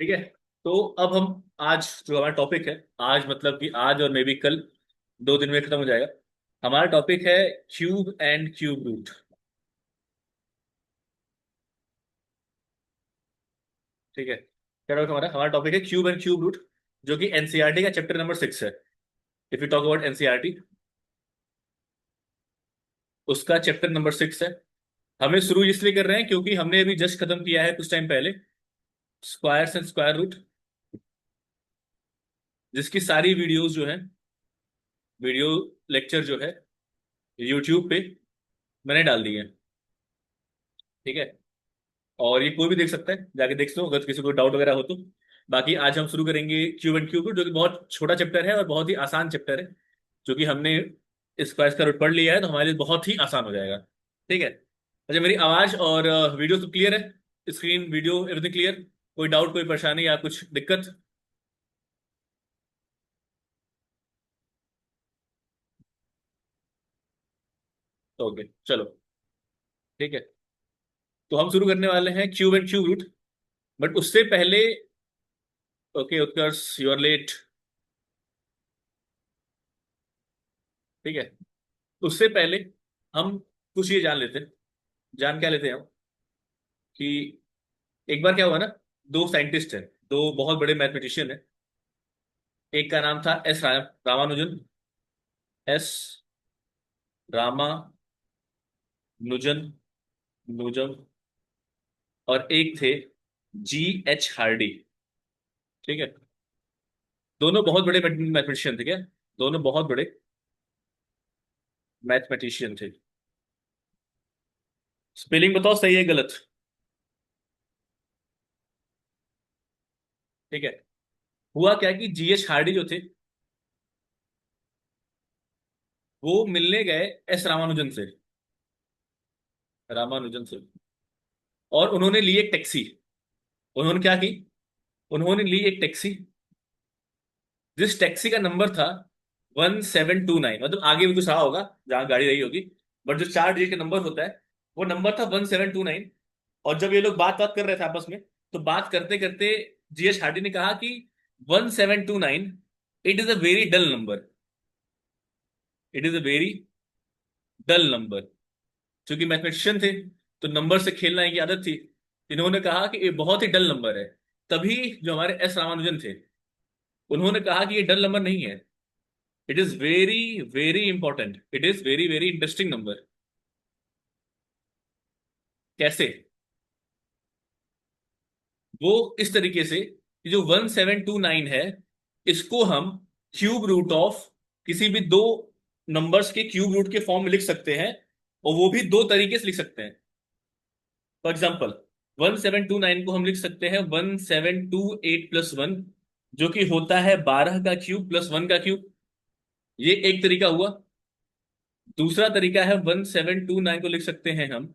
ठीक है। तो अब हम आज जो हमारा टॉपिक है, आज मतलब कि आज और मे बी कल, 2 दिन में खत्म हो जाएगा। हमारा टॉपिक है क्यूब एंड क्यूब रूट। ठीक है, क्या टॉपिक हमारा हमारा टॉपिक है क्यूब एंड क्यूब रूट, जो कि एनसीईआरटी का चैप्टर नंबर 6 है। If you talk about NCERT, उसका चैप्टर नंबर 6 है। हमें शुरू इसलिए कर रहे हैं क्योंकि हमने अभी जस्ट खत्म किया है कुछ टाइम पहले स्क्वायर्स एंड स्क्वायर रूट, जिसकी सारी वीडियोस जो है, वीडियो लेक्चर जो है, यूट्यूब पे मैंने डाल दी है। ठीक है, और ये कोई भी देख सकता है, जाके देख लो अगर किसी को डाउट वगैरह हो तो। बाकी आज हम शुरू करेंगे क्यूब एंड क्यूब, जो कि बहुत छोटा चैप्टर है और बहुत ही आसान चैप्टर है, जो कि हमने स्क्वायर का रूट पढ़ लिया है तो हमारे लिए बहुत ही आसान हो जाएगा। ठीक है। अच्छा, मेरी आवाज और वीडियो तो क्लियर है? Screen video everything clear? कोई डाउट, कोई परेशानी या कुछ दिक्कत? ओके, चलो। ठीक है, तो हम शुरू करने वाले हैं cube and cube root. But उससे पहले, okay Utkarsh, you are late. ठीक है, उससे पहले हम कुछ ये जान लेते हैं। जान क्या लेते हैं हम कि एक बार क्या हुआ ना, दो साइंटिस्ट है, दो बहुत बड़े मैथमेटिशियन है। एक का नाम था रामानुजन, एस रामानुजन, नुजम। और एक थे G H हार्डी। ठीक है, दोनों बहुत बड़े मैथमेटिशियन थे क्या? दोनों बहुत बड़े मैथमेटिशियन थे। स्पेलिंग बताओ, सही है गलत? ठीक है, हुआ क्या कि G H हार्डी जो थे, वो मिलने गए एस रामानुजन से, रामानुजन से। और उन्होंने ली एक टैक्सी। उन्होंने क्या की? उन्होंने ली एक टैक्सी, जिस टैक्सी का नंबर था 1729, मतलब आगे भी कुछ रहा होगा जहां गाड़ी रही होगी, बट जो 4 डिजिट का नंबर होता है वो नंबर था 1729। और जब ये लोग बात बात कर रहे थे आपस में, तो बात करते करते G H हार्डी ने कहा कि 1729, it is a very dull number, it is a very dull number. क्योंकि मैथमेटिशियन थे तो नंबर से खेलना इनकी आदत थी। इन्होंने कहा कि ये बहुत ही डल नंबर है। तभी जो हमारे एस रामानुजन थे, उन्होंने कहा कि ये डल नंबर नहीं है, it is very very important, it is very very interesting number. कैसे? वो इस तरीके से कि जो 1729 है, इसको हम क्यूब रूट ऑफ किसी भी दो नंबर्स के क्यूब रूट के फॉर्म में लिख सकते हैं, और वो भी दो तरीके से लिख सकते हैं। फॉर एग्जाम्पल, 1729 को हम लिख सकते हैं 1728+1, जो कि होता है 12 का क्यूब प्लस 1 का क्यूब। ये एक तरीका हुआ। दूसरा तरीका है 1729 को लिख सकते हैं हम,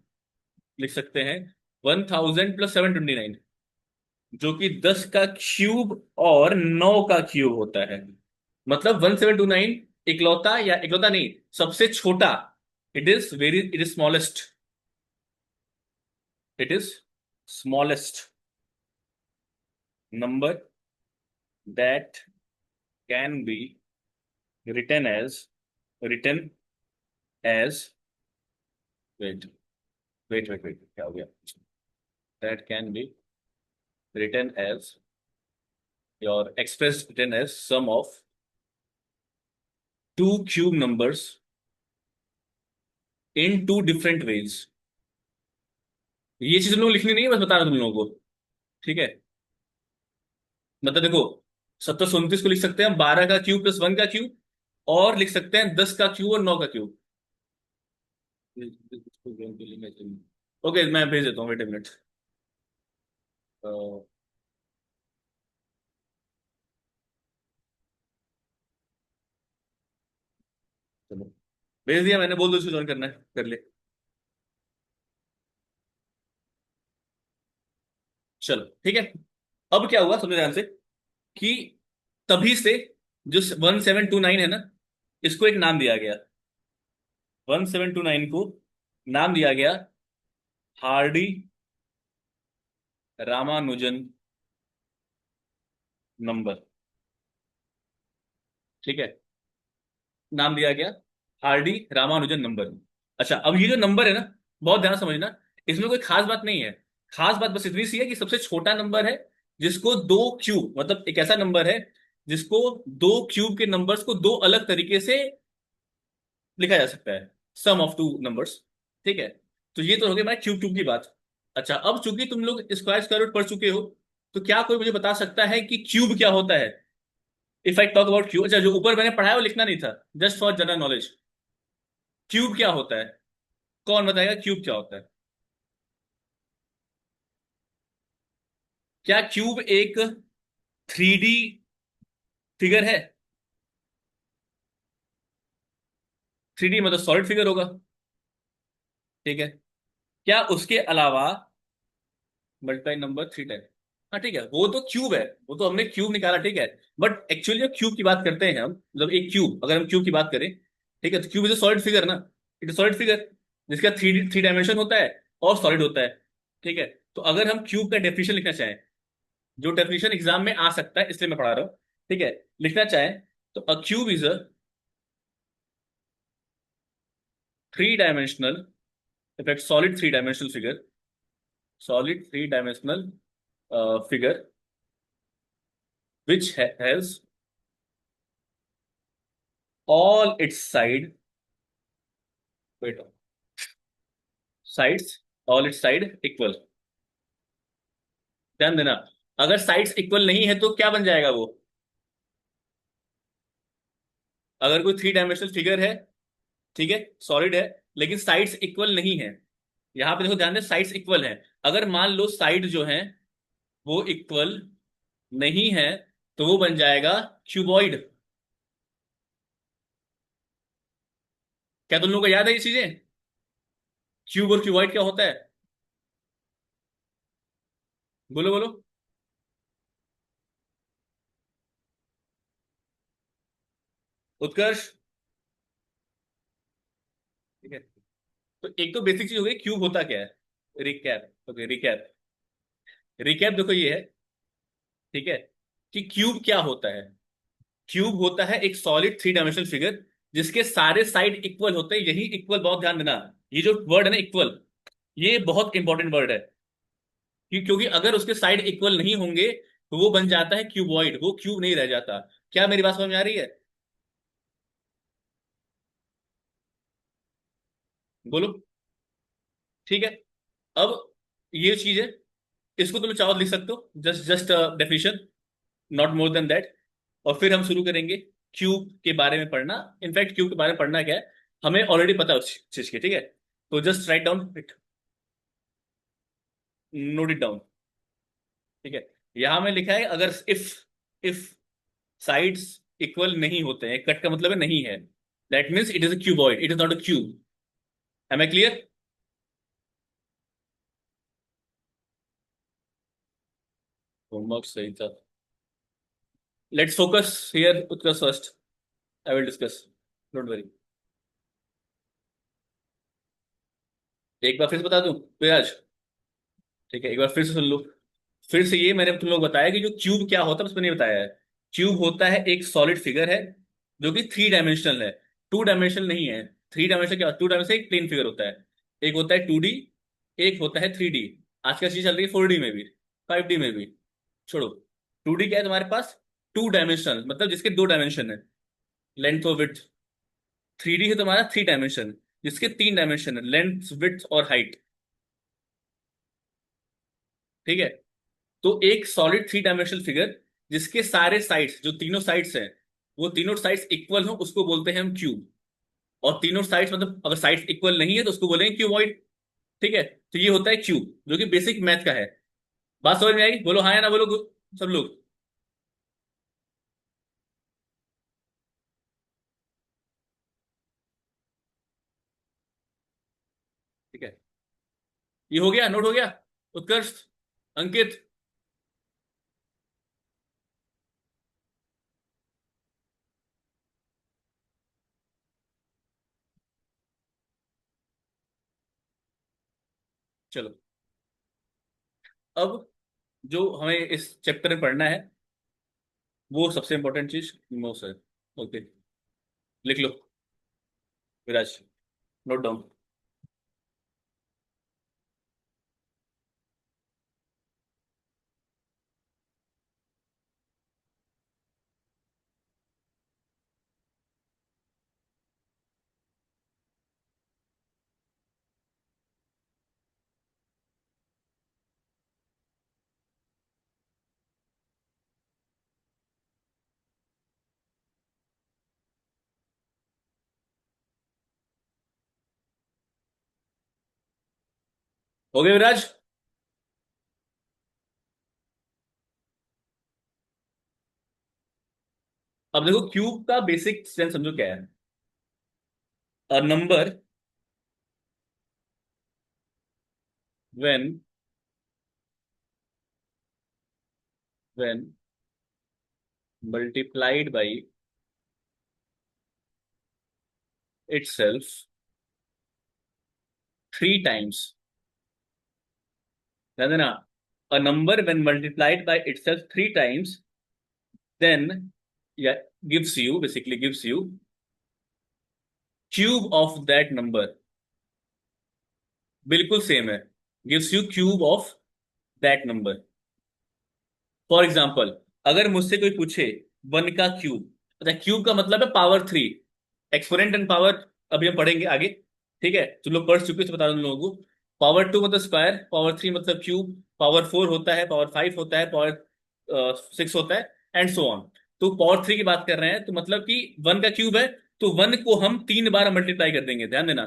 लिख सकते हैं 1000+729, जो कि 10 का क्यूब और 9 का क्यूब होता है। मतलब 1729 इकलौता, या इकलौता नहीं, सबसे छोटा, it is smallest, it is smallest number that can be written as written as wait wait, क्या हो गया? That can be written as, your expressed written as sum of two cube numbers in two different ways। ये चीज तुम लोग लिखनी नहीं है, बस बता रहा हूं तुम लोगों को। ठीक है, मतलब देखो, 1729 को लिख सकते हैं हम 12 का क्यूब प्लस 1 का क्यूब, और लिख सकते हैं 10 का क्यूब और 9 का क्यूब। ओके, मैं भेज देता हूँ, वेट ए मिनट। चलो, भेज दिया मैंने, बोल दो इसको ज्वाइन करना है, कर ले। चलो ठीक है। अब क्या हुआ समझो ध्यान से, कि तभी से जो 1729 है ना, इसको एक नाम दिया गया। 1729 को नाम दिया गया हार्डी रामानुजन नंबर। ठीक है, नाम दिया गया आरडी रामानुजन नंबर। अच्छा, अब ये जो नंबर है ना, बहुत ध्यान से समझना, इसमें कोई खास बात नहीं है। खास बात बस इतनी सी है कि सबसे छोटा नंबर है जिसको दो क्यूब, मतलब एक ऐसा नंबर है जिसको दो क्यूब के नंबर्स को दो अलग तरीके से लिखा जा सकता है, सम ऑफ टू नंबर्स। ठीक है, तो ये तो हो गया हमारा क्यूब क्यूब की बात। अच्छा, अब चूंकि तुम लोग स्क्वायर स्क्वायर रूट पढ़ चुके हो, तो क्या कोई मुझे बता सकता है कि क्यूब क्या होता है? If I talk about cube, अच्छा जो ऊपर मैंने पढ़ाया वो लिखना नहीं था, just for general knowledge. Cube क्या होता है? कौन बताएगा क्यूब क्या होता है? क्या क्यूब एक थ्री डी फिगर है? थ्री डी मतलब सॉलिड फिगर होगा। ठीक है, क्या उसके अलावा मल्टीप्लाई नंबर थ्री टाइम, हाँ ठीक है, वो तो क्यूब है, वो तो हमने क्यूब निकाला, ठीक है। बट एक्चुअली क्यूब की बात करते हैं हम, मतलब एक क्यूब, अगर हम क्यूब की बात करें, ठीक है, तो क्यूब इज सॉलिड फिगर ना। इट इज सॉलिड फिगर जिसका थ्री थ्री डायमेंशन होता है और सॉलिड होता है। ठीक है, तो अगर हम क्यूब का डेफिनेशन लिखना चाहें, जो डेफिनेशन एग्जाम में आ सकता है इसलिए मैं पढ़ा रहा हूँ, ठीक है, लिखना चाहें, तो अ cube is a three dimensional, in fact solid three dimensional figure, solid three dimensional figure which has all its wait sides, all its side equal। ध्यान देना, अगर साइड्स इक्वल नहीं है तो क्या बन जाएगा वो? अगर कोई थ्री डायमेंशनल फिगर है, ठीक है, सॉलिड है, लेकिन साइड्स इक्वल नहीं है, यहां पे देखो ध्यान दे, साइड्स इक्वल है, अगर मान लो साइड जो है वो इक्वल नहीं है, तो वो बन जाएगा क्यूबॉइड। क्या तुम लोगों को याद है ये चीजें? क्यूब और क्यूबॉइड क्या होता है? बोलो बोलो। उत्कर्ष। ठीक है, तो एक तो बेसिक चीज हो गई क्यूब होता क्या है। Recap, okay recap. रिकैप देखो ये है, ठीक है, कि क्यूब क्या होता है। क्यूब होता है एक सॉलिड थ्री डायमेंशनल फिगर जिसके सारे साइड इक्वल होते हैं, यही इक्वल, बहुत ध्यान देना, ये जो वर्ड है ना इक्वल, ये बहुत इंपॉर्टेंट वर्ड है। क्योंकि अगर उसके साइड इक्वल नहीं होंगे तो वो बन जाता है क्यूबॉइड, वो क्यूब नहीं रह जाता। क्या मेरी बात समझ में आ रही है? बोलो। ठीक है, अब ये चीज है, इसको तुम चाहो तो लिख सकते हो, just just definition, not more than that. और फिर हम शुरू करेंगे क्यूब के बारे में पढ़ना। इनफैक्ट क्यूब के बारे में पढ़ना क्या है, हमें ऑलरेडी पता है उस चीज की, ठीक है, तो just write down it, note it down. ठीक है, यहां में लिखा है अगर इफ साइड्स इक्वल नहीं होते हैं, कट का मतलब है नहीं है, that means it is a cuboid, it is not a cube. Am I clear? Homework सही था। Let's focus here, Utkarsh first, I will discuss, don't worry. एक बार फिर से बता दूं फिर आज, ठीक है, एक बार फिर से सुन लो। फिर से ये मैंने तुम लोग बताया कि जो क्यूब क्या होता है बस मैंने बताया है। क्यूब होता है एक सॉलिड फिगर है जो कि थ्री डायमेंशनल है, टू डायमेंशनल नहीं है। थ्री डायमेंशनल क्या, टू डायमेंशनल एक प्लेन फिगर होता है, एक होता है टू डी, एक होता है थ्री डी। आजकल चीज चल रही है फोर डी में भी, फाइव डी में भी। छोड़ो, टू डी क्या है तुम्हारे पास, टू डायमेंशनल मतलब जिसके दो डायमेंशन है, लेंथ और विड्थ। थ्री डी है तुम्हारा थ्री डायमेंशन जिसके तीन डायमेंशन है, लेंथ विड्थ और हाइट। ठीक है, तो एक सॉलिड थ्री डायमेंशनल फिगर जिसके सारे साइड्स, जो तीनों साइड्स हैं, वो तीनों साइड्स इक्वल हो, उसको बोलते हैं हम क्यूब। और तीनों साइड्स मतलब अगर साइड्स इक्वल नहीं है तो उसको बोलेंगे क्यूबॉइड। ठीक है, तो ये होता है क्यूब जो कि बेसिक मैथ का है। बात समझ में आई? बोलो हाँ या ना, बोलो सब लोग। ठीक है, ये हो गया, नोट हो गया? उत्कर्ष, अंकित, चलो, अब जो हमें इस चैप्टर में पढ़ना है, वो सबसे इंपॉर्टेंट चीज नो सर। ओके, लिख लो विराज, नोट डाउन। हो गया विराज? अब देखो क्यूब का बेसिक सेंस समझो क्या है। A number when when multiplied by itself three times, ध्यान देना, a number when multiplied by itself three times, then yeah, gives you, basically gives you cube of that number। बिल्कुल same है, gives you cube of that number। For example, अगर मुझसे कोई पूछे one का cube, अच्छा क्यूब का मतलब है power three, exponent and power अभी हम पढ़ेंगे आगे, ठीक है, तुम लोग पढ़ चुके हो तो बता दो तुम लोगों को। पावर टू मतलब स्क्वायर, पावर थ्री मतलब क्यूब, पावर फोर होता है, पावर फाइव होता है, पावर सिक्स होता है, एंड सो ऑन। तो पावर थ्री की बात कर रहे हैं तो मतलब कि वन का क्यूब है, तो वन को हम तीन बार मल्टीप्लाई कर देंगे, ध्यान देना।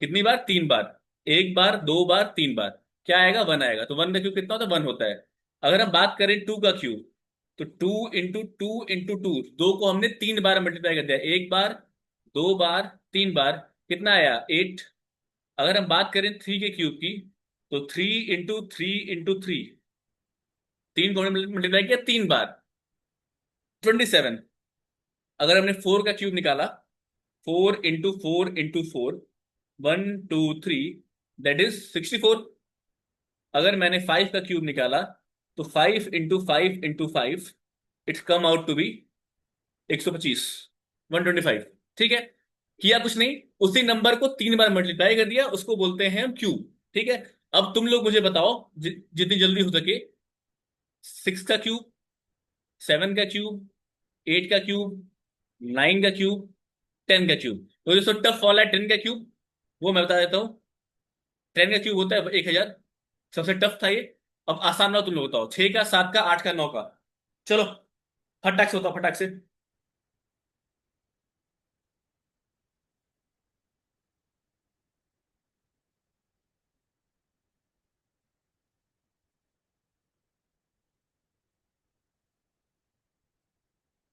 कितनी बार? तीन बार। एक बार, दो बार, तीन बार। क्या आएगा? वन आएगा। तो वन का क्यूब कितना होता है? वन होता है। अगर हम बात करें टू का क्यूब, तो टू इंटू दो को हमने तीन बार मल्टीप्लाई कर दिया, एक बार, दो बार, तीन बार। कितना आया? एट। अगर हम बात करें थ्री के क्यूब की, तो थ्री इंटू थ्री, तीन को हमने मल्टीप्लाई किया तीन बार, 27। अगर हमने फोर का क्यूब निकाला, four into four, one two three, that is 64। अगर मैंने फाइव का क्यूब निकाला, तो five into five, it's come out to be 125, 125। ठीक है, किया कुछ नहीं, उसी नंबर को तीन बार मल्टीप्लाई कर दिया, उसको बोलते हैं हम क्यूब। ठीक है, अब तुम लोग मुझे बताओ जितनी जल्दी हो सके, सिक्स का क्यूब, सेवन का क्यूब, एट का क्यूब, नाइन का क्यूब, टेन का क्यूब। तो जो टफ वाला है टेन का क्यूब, वो मैं बता देता हूँ। टेन का क्यूब होता है 1000। सबसे टफ था ये। अब आसान रहा, तुम लोग बताओ, छह का, सात का, आठ का, नौ का। चलो, फटाक से बताओ, फटाक से।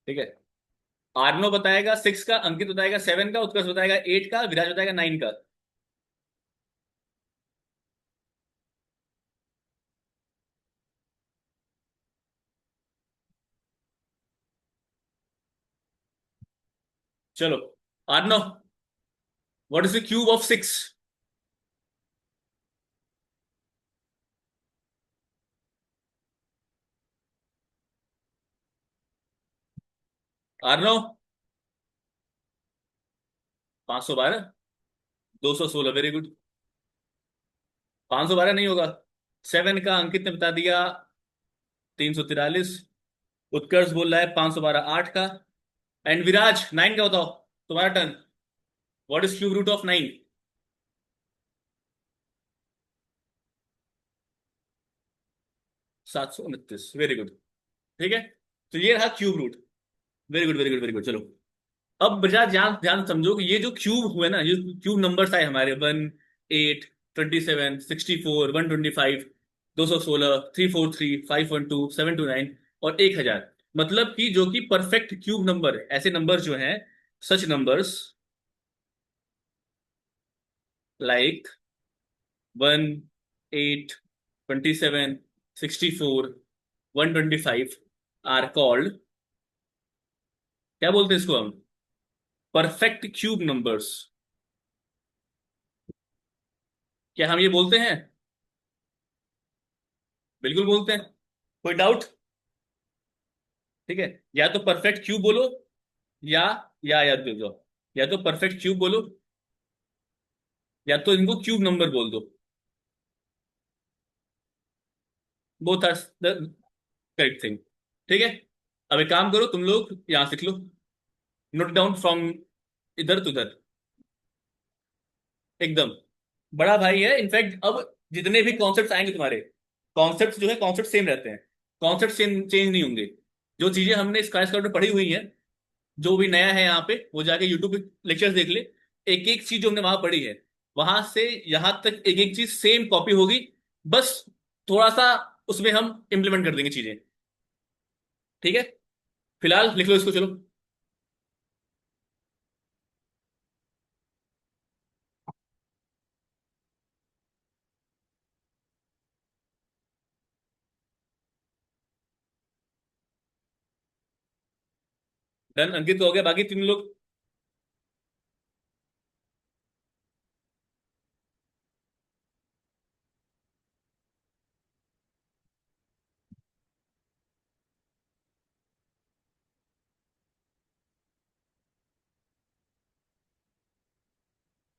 ठीक है, आर्नो बताएगा सिक्स का, अंकित बताएगा सेवन का, उत्कर्ष बताएगा एट का, विराज बताएगा नाइन का। चलो, आर्नो, what is the cube of six? आर्नो, 512, 216, very good. 512 नहीं होगा। सेवन का अंकित ने बता दिया 343। उत्कर्ष बोल रहा है 512, आठ का। एंड विराज नाइन का बताओ, तुम्हारा turn. What is cube root of nine? 729, very good. ठीक है, तो ये रहा cube root. Very good, very good, very good. चलो, अब बजा ध्यान ध्यान समझो कि ये जो क्यूब हुए ना, ये क्यूब नंबर्स आए हमारे, 1, 8, 27, 64, 125, 216, 343, 512, 729 और 1000। मतलब कि जो कि परफेक्ट क्यूब नंबर, ऐसे नंबर जो हैं, सच नंबर्स लाइक 1, 8, 27, 64, 125 आर कॉल्ड, क्या बोलते हैं इसको हम? Perfect cube numbers. क्या हम ये बोलते हैं? बिल्कुल बोलते हैं। कोई डाउट? ठीक है, या तो परफेक्ट क्यूब बोलो, या या दे दो, या तो परफेक्ट क्यूब बोलो, या तो इनको क्यूब नंबर बोल दो। Both are the correct thing. ठीक है, अब एक काम करो, तुम लोग यहां सीख लो, नोट डाउन फ्रॉम इधर to उधर, एकदम। बड़ा भाई है इनफैक्ट। अब जितने भी कॉन्सेप्ट्स आएंगे तुम्हारे, कॉन्सेप्ट्स जो है कॉन्सेप्ट सेम रहते हैं, कॉन्सेप्ट चेंज चेंज नहीं होंगे। जो चीजें हमने स्काई स्काउट में पढ़ी हुई हैं, जो भी नया है यहाँ पे वो जाके यूट्यूब पे लेक्चर्स देख ले। एक एक चीज जो हमने वहां पढ़ी है, वहां से यहाँ तक एक एक चीज सेम कॉपी होगी, बस थोड़ा सा उसमें हम इम्प्लीमेंट कर देंगे चीजें। ठीक है, फिलहाल लिख लो इसको, चलो। डन, अंकित तो हो गया, बाकी तीन लोग।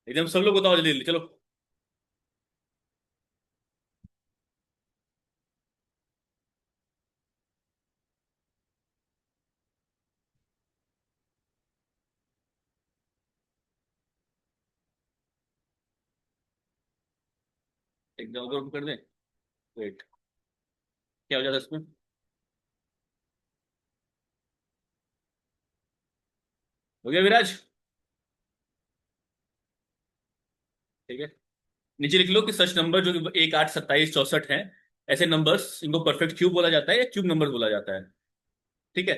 एकदम सब लोग बताओ जल्दी जल्दी, चलो। एकदम ग्रुप कर दें। वेट, क्या हो जाता है इसमें? हो गया विराज? ठीक है, नीचे लिख लो कि सच नंबर जो कि 1 8 27 64 है, ऐसे नंबर्स इनको परफेक्ट क्यूब बोला जाता है या क्यूब नंबर बोला जाता है। ठीक है,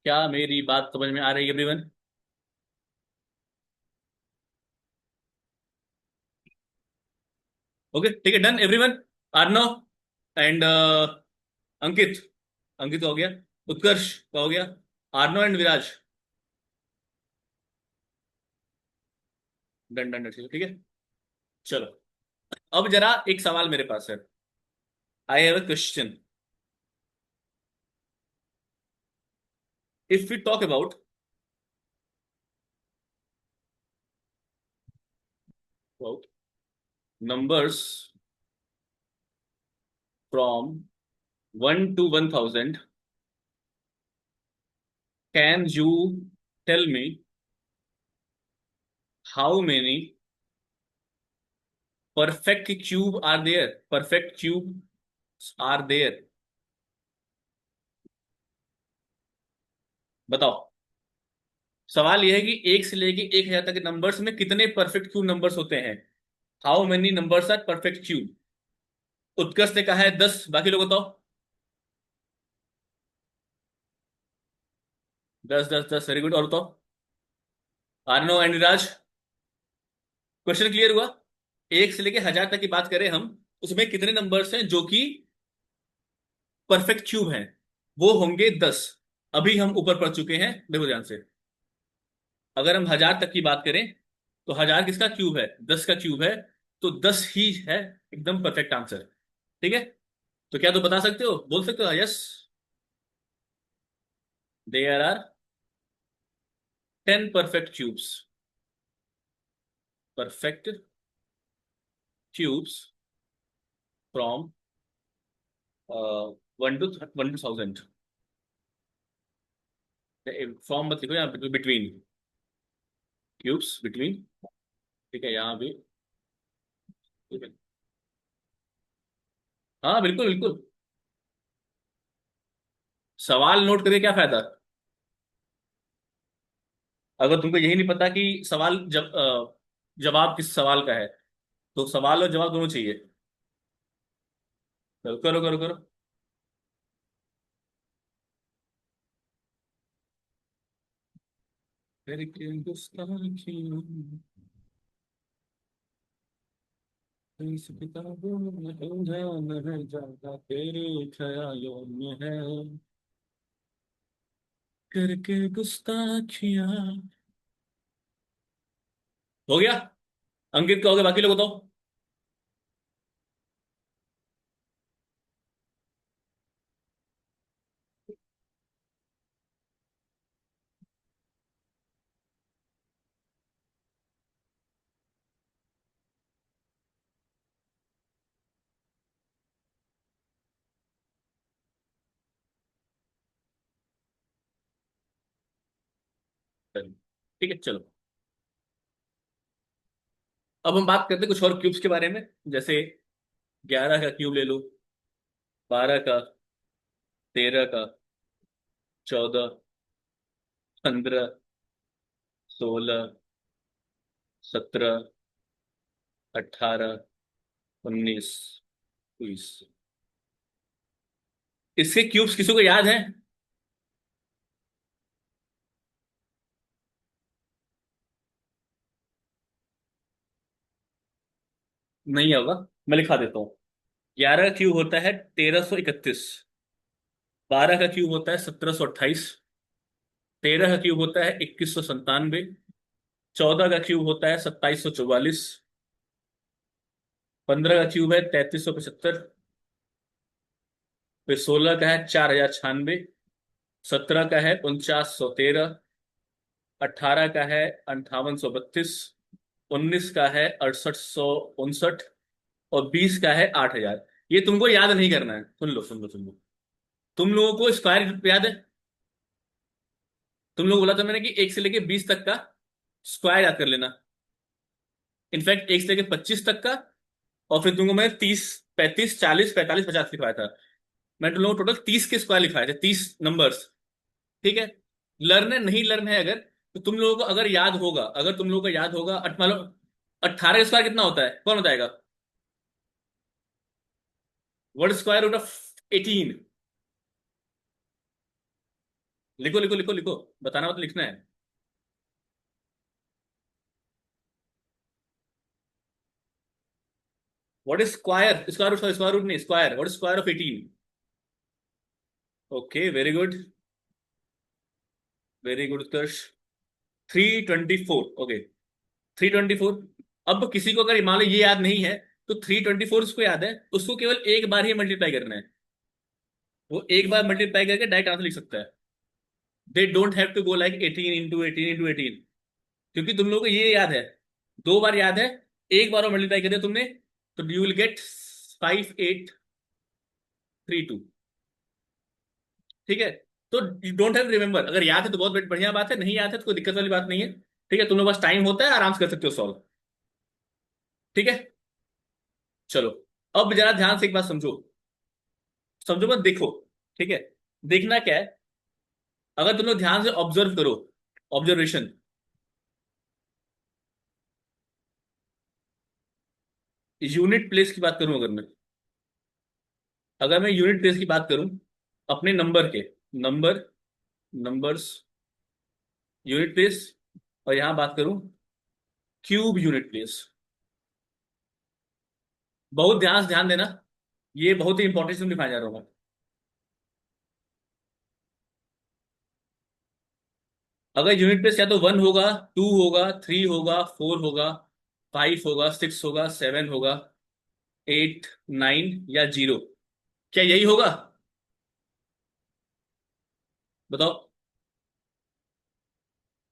क्या मेरी बात समझ में आ रही है एवरीवन? ओके, ठीक है, डन एवरीवन। आर्नो एंड अंकित, अंकित का हो गया, उत्कर्ष का हो गया, आर्नो and Viraj. Done done done, ठीक है। चलो, अब जरा एक सवाल मेरे पास है। I have a question. If we talk about numbers from 1 to 1000, can you tell me how many perfect cube are there? Perfect cubes are there? बताओ। सवाल यह है कि 1 से लेके 1000 तक के नंबर्स में कितने परफेक्ट क्यूब नंबर्स होते हैं। How many numbers are perfect cube? Utkarsh ने कहा है 10, बाकी लोग बताओ। 10 10 10, वेरी गुड। और बताओ, आर्नो एंड राज, क्वेश्चन क्लियर हुआ? 1 से लेके 1000 तक की बात करें हम, उसमें कितने नंबर्स हैं जो कि परफेक्ट क्यूब हैं? वो होंगे 10। अभी हम ऊपर पढ़ चुके हैं, देखो ध्यान से। अगर हम 1000 तक की बात करें, तो 1000 किसका क्यूब है? 10 का क्यूब है। तो 10 ही है एकदम परफेक्ट आंसर। ठीक है, तो क्या तुम बता सकते हो, बोल सकते हो yes? There are 10 perfect cubes. Perfect cubes from 1 to 1000। From मत लिखो, यहाँ बिटवीन, क्यूब्स बिटवीन। ठीक है, यहाँ भी। ठीक है, हाँ बिल्कुल बिल्कुल। सवाल नोट करके क्या फायदा अगर तुमको यही नहीं पता कि सवाल जवाब किस सवाल का है। तो सवाल और जवाब दोनों चाहिए। तो करो करो करो। करके गुस्ताखियां, इस किताबों में उलझन है ज्यादा तेरे ख्यालों में है, करके गुस्ताखियां। हो गया, अंकित का हो गया, बाकी लोग बताओ। ठीक है चलो। अब हम बात करते हैं कुछ और क्यूब्स के बारे में। जैसे 11 का क्यूब ले लो, 12 का, 13 का, 14, 15, 16, 17, 18, 19, 20। इसके क्यूब्स किसी को याद है? नहीं होगा, मैं लिखा देता हूँ। 11 का क्यूब होता है 1331, 12 का क्यूब होता है 1728, 13 का क्यूब होता है 2197, 14 का क्यूब होता है 2744, 15 का क्यूब है 3375, फिर 16 का है 4096, 17 का है 4913, 18 का है 5832, 19 का है 6859, और 20 का है 8000। ये तुमको याद नहीं करना है, सुन लो सुन लो सुन लो। तुम लोगों को स्क्वायर याद है? तुम लोग बोला था मैंने कि 1 से लेके 20 तक का स्क्वायर याद कर लेना। इनफैक्ट 1 से लेके 25 तक का। और फिर तुमको मैं 30, 35, 40, 45, 50 लिखवाया था। मैं तुम लोगों को टोटल 30 के स्क्वायर लिखवाए थे, 30 नंबर्स। ठीक है। लर्न है नहीं लर्न है अगर, तो तुम लोगों को अगर याद होगा, अगर तुम लोगों को याद होगा, मान लो 18 का स्क्वायर कितना होता है, कौन बताएगा? What square root of 18? लिखो लिखो लिखो लिखो, बताना मतलब लिखना है। What is square, square root, square root नहीं, square, what is square of 18? Okay very good, very good Utkarsh. 324, okay, 324। अब किसी को अगर मान लो ये याद नहीं है, तो 324 उसको याद है, उसको केवल एक बार ही मल्टीप्लाई करना है। वो एक बार मल्टीप्लाई करके डायरेक्ट आंसर लिख सकता है। They don't have to go like 18 × 18 × 18, क्योंकि तुम लोगों को ये याद है, 2 बार याद है। एक बार और मल्टीप्लाई कर दिया तुमने, तो यू विल गेट 5832। ठीक है। तो यू डोंट हैव रिमेंबर, अगर याद है तो बहुत बढ़िया बात है, नहीं याद है तो कोई दिक्कत वाली बात नहीं है। ठीक है, तुम लोग पास टाइम होता है, आराम से कर सकते हो सॉल्व। ठीक है चलो। अब जरा ध्यान से एक बात समझो, समझो मत देखो। ठीक है, देखना क्या है, अगर तुम लोग ध्यान से ऑब्जर्व करो, ऑब्जर्वेशन। यूनिट प्लेस की बात करूं, अगर मैं यूनिट प्लेस की बात करूं अपने नंबर के, नंबर, नंबर्स, यूनिट प्लेस, और यहां बात करूं क्यूब यूनिट प्लेस। बहुत ध्यान से ध्यान देना, ये बहुत ही इंपॉर्टेंट से दिखाया जा रहा हूं मैं। अगर यूनिट प्लेस या तो 1 होगा, 2 होगा, 3 होगा, 4 होगा, 5 होगा, 6 होगा, 7 होगा, 8, 9 या 0, क्या यही होगा? बताओ।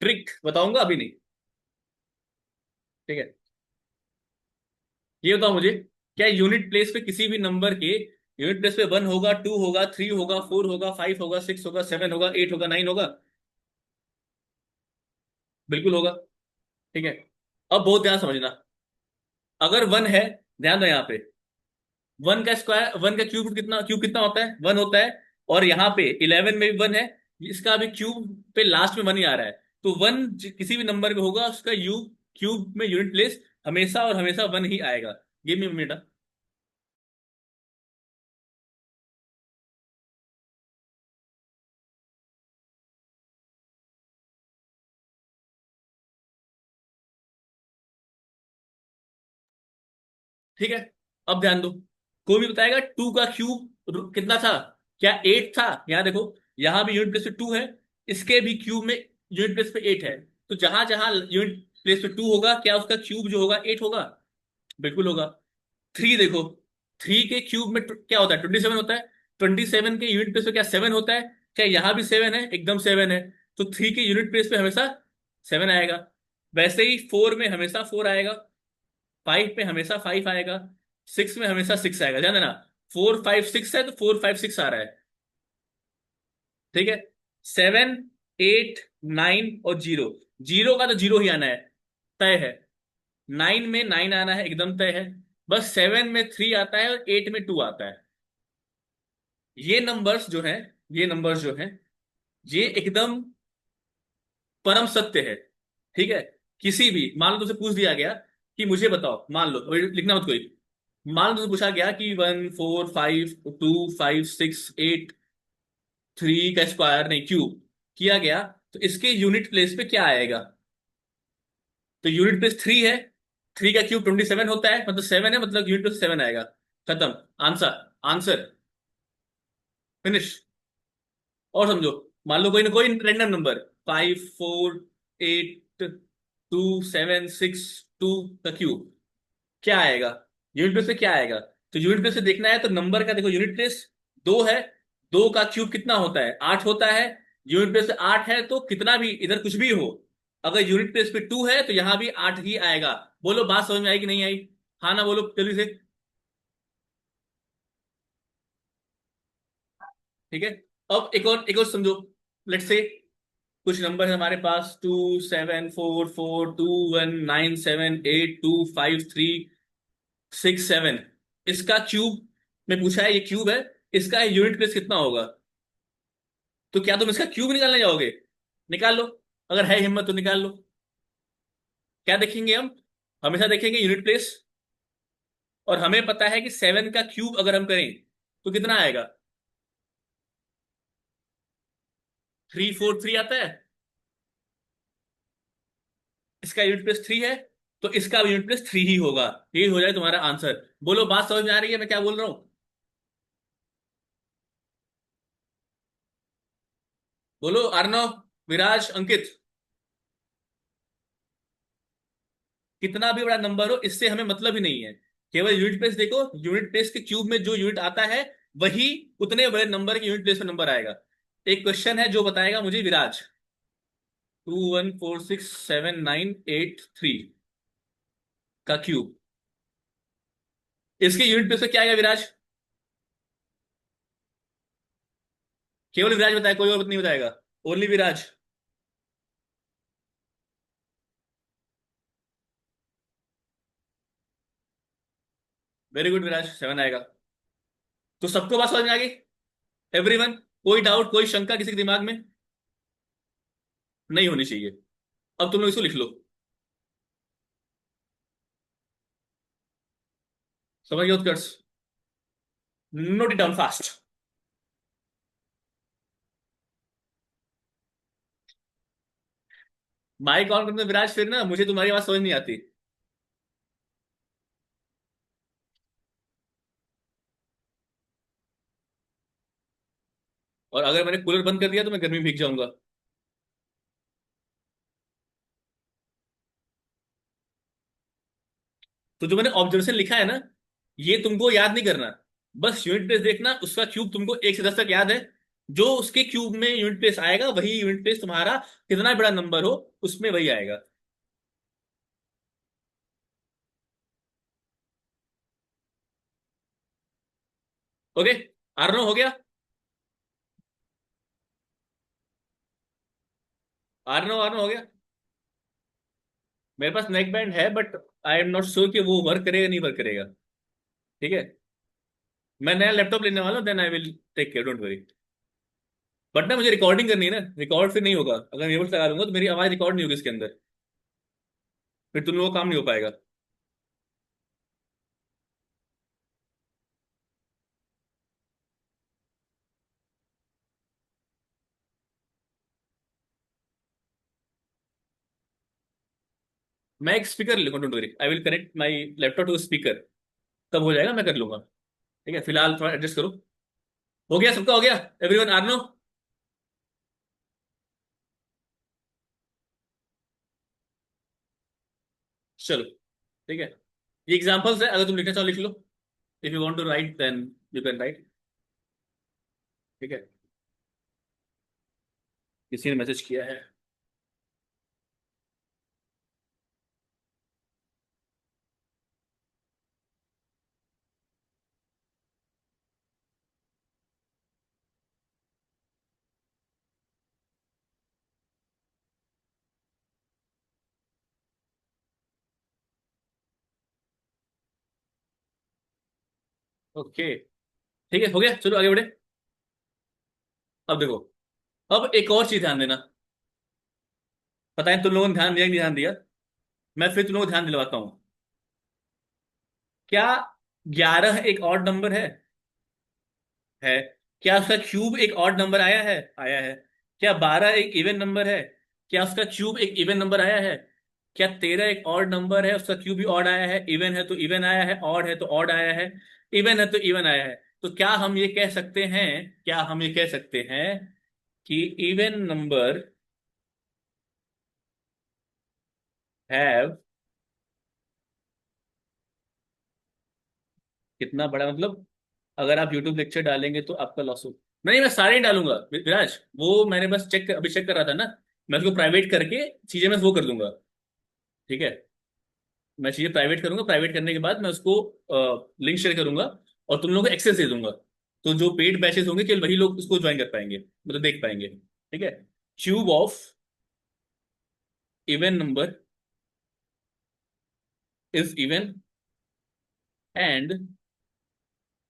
ट्रिक बताऊंगा, अभी नहीं। ठीक है, ये बताओ मुझे, क्या यूनिट प्लेस पे किसी भी नंबर के यूनिट प्लेस पे 1 होगा, 2 होगा, 3 होगा, 4 होगा, 5 होगा, 6 होगा, 7 होगा, 8 होगा, 9 होगा? बिल्कुल होगा। ठीक है। अब बहुत ध्यान समझना, अगर 1 है, ध्यान दो यहाँ पे, 1 का स्क्वायर, 1 का क्यूब कितना होता है? 1 होता है। और यहाँ पे 11 में भी 1 है, इसका भी क्यूब पे लास्ट में 1 ही आ रहा है। तो 1 किसी भी नंबर में होगा, उसका यू क्यूब में यूनिट प्लेस हमेशा और हमेशा 1 ही आएगा। Give me minute. ठीक है, अब ध्यान दो, कोई भी बताएगा 2 का क्यूब कितना था? क्या 8 था? यहाँ देखो, यहाँ भी यूनिट प्लेस पे 2 है, इसके भी क्यूब में यूनिट प्लेस पे 8 है। तो जहां जहां यूनिट प्लेस पे 2 होगा, क्या उसका क्यूब जो होगा 8 होगा? बिल्कुल होगा। 3 देखो, 3 के क्यूब में क्या होता है? 27 होता है। 27 के यूनिट प्लेस पे क्या 7 होता है? क्या यहाँ भी 7 है? एकदम 7 है। तो 3 के यूनिट प्लेस पे हमेशा 7 आएगा। वैसे ही 4 में हमेशा 4 आएगा, 5 में हमेशा 5 आएगा, 6 में हमेशा 6 आएगा। ध्यान देना, 4 5 6 है तो 4 5 6 आ रहा है। ठीक है। 7 8, 9 और 0। जीरो का तो जीरो ही आना है, तय है। 9 में 9 आना है, एकदम तय है। बस 7 में 3 आता है और 8 में 2 आता है। ये नंबर्स जो हैं, ये नंबर्स जो हैं, ये एकदम परम सत्य है। ठीक है। किसी भी, मान लो तुझसे पूछ दिया गया कि मुझे बताओ, मान लो, और लिखना मत कोई। मान लो तुझसे पूछा गया कि 1, 4, 5, 2, 5, 6, 8, 3 का स्क्वायर, नहीं क्यूब किया गया, तो इसके यूनिट प्लेस पे क्या आएगा? तो यूनिट प्लेस 3 है। 3 का क्यूब 27 होता है, मतलब 7 है, मतलब यूनिट प्लेस 7 आएगा। खत्म। आंसर। आंसर। फिनिश। और समझो, मान लो कोई ना कोई रैंडम नंबर, 5, 4, 8, 2, 7, 6, 2 का क्यूब, क्या आएगा? यूनिट प्लेस पे क्या आएगा? तो यूनिट प्लेस से देखना है तो नंबर का देखो, यूनिट प्लेस 2 है। 2 का क्यूब कितना होता है? 8 होता है। यूनिट प्लेस से 8 है तो कितना भी इधर कुछ भी हो, अगर यूनिट प्लेस पे 2 है तो यहां भी 8 ही आएगा। बोलो बात समझ में आई कि नहीं आई? हाँ ना बोलो जल्दी से। ठीक है। अब एक और समझो। लेट्स से कुछ नंबर है हमारे पास, 2, 7, 4, 4, 2, 1, 9, 7, 8, 2, 5, 3, 6, 7। इसका क्यूब में पूछा है, ये क्यूब है। इसका यूनिट प्लेस कितना होगा? तो क्या तुम इसका क्यूब निकालने जाओगे? निकाल लो। अगर है हिम्मत तो निकाल लो। क्या देखेंगे हम? हमेशा देखेंगे यूनिट प्लेस। और हमें पता है कि 7 का क्यूब अगर हम करें तो कितना आएगा? 343 आता है। इसका यूनिट प्लेस 3 है, तो इसका यूनिट प्लेस 3 ही होगा। ये हो जाए तुम्हारा आंसर। बोलो बात समझ में आ रही है मैं क्या बोल रहा हूँ? बोलो अर्णव, विराज, अंकित। कितना भी बड़ा नंबर हो, इससे हमें मतलब ही नहीं है। केवल यूनिट प्लेस देखो, यूनिट प्लेस के क्यूब में जो यूनिट आता है वही उतने बड़े नंबर के यूनिट प्लेस में नंबर आएगा। एक क्वेश्चन है जो बताएगा मुझे, विराज। 2, 1, 4, 6, 7, 9, 8, 3 का क्यूब, इसके यूनिट प्लेस पे क्या आएगा विराज? केवल विराज बताएगा, कोई और नहीं बताएगा। ओनली विराज। वेरी गुड विराज, 7 आएगा। तो सबको बात समझ में आ गई? एवरीवन? कोई डाउट, कोई शंका किसी के दिमाग में नहीं होनी चाहिए। अब तुम लोग इसको लिख लो। समझ गए Utkarsh? Note it down fast. Mic on करने विराज, फिर ना मुझे तुम्हारी आवाज समझ नहीं आती। और अगर मैंने कूलर बंद कर दिया तो मैं गर्मी में भीग जाऊंगा। तो जो मैंने ऑब्जर्वेशन लिखा है ना, ये तुमको याद नहीं करना। बस यूनिट प्लेस देखना, उसका क्यूब तुमको 1 से 10 तक याद है। जो उसके क्यूब में यूनिट प्लेस आएगा वही यूनिट प्लेस तुम्हारा, कितना बड़ा नंबर हो उसमें वही आएगा। ओके। आर्नो हो गया? आर्नो, आर्नो हो गया? मेरे पास नेक बैंड है, but I am not sure कि वो वर्क करेगा नहीं वर्क करेगा। ठीक है। मैं नया लैपटॉप लेने वाला हूँ, then I will take care, don't worry. But ना मुझे रिकॉर्डिंग करनी है ना, रिकॉर्ड फिर नहीं होगा अगर मैं ईयरबड्स लगा लूंगा तो मेरी आवाज रिकॉर्ड नहीं होगी इसके अंदर। फिर तुम लोगों को काम नहीं हो पाएगा। मैं एक स्पीकर ले लूंगा, don't worry, I will connect my laptop to speaker. तब हो जाएगा, मैं कर लूंगा। ठीक है, फिलहाल थोड़ा एडजस्ट करो। हो गया, सबका हो गया? एवरीवन आर्नो? चलो। ठीक है। ये एग्जांपल्स है, अगर तुम लिखना चाहो लिख लो। If you want to write then you can write. ठीक है। किसी ने मैसेज किया है। ओके, ठीक है, हो गया, चलो आगे बढ़े। अब देखो, अब एक और चीज ध्यान देना। पता है तुम लोगों ने ध्यान दिया कि नहीं ध्यान दिया, मैं फिर तुम लोगों को ध्यान दिलवाता हूँ। क्या 11 एक ऑड नंबर है? क्या उसका क्यूब एक ऑड नंबर आया है? क्या 12 एक इवन नंबर है? क्या उसका क्यूब एक इवन नंबर आया है? क्या 13 एक ऑड नंबर है, उसका क्यूब भी ऑड आया है? इवन है तो इवन आया है, ऑड है तो ऑड आया है, इवन है तो इवन आया है। तो क्या हम ये कह सकते हैं कि इवन नंबर हैव, कितना बड़ा मतलब, अगर आप यूट्यूब लेक्चर डालेंगे तो आपका लॉस हो। नहीं, मैं सारे ही डालूंगा विराज, वो मैंने बस अभी चेक कर रहा था ना। मैं उसको प्राइवेट करके चीजें मैं वो कर दूंगा। ठीक है, मैं चीजें प्राइवेट करूंगा, प्राइवेट करने के बाद मैं उसको लिंक शेयर करूंगा और तुम लोगों को एक्सेस दे दूंगा। तो जो पेड बैचेस होंगे केवल वही लोग उसको ज्वाइन कर पाएंगे, मतलब देख पाएंगे। ठीक है। Cube of even number is even and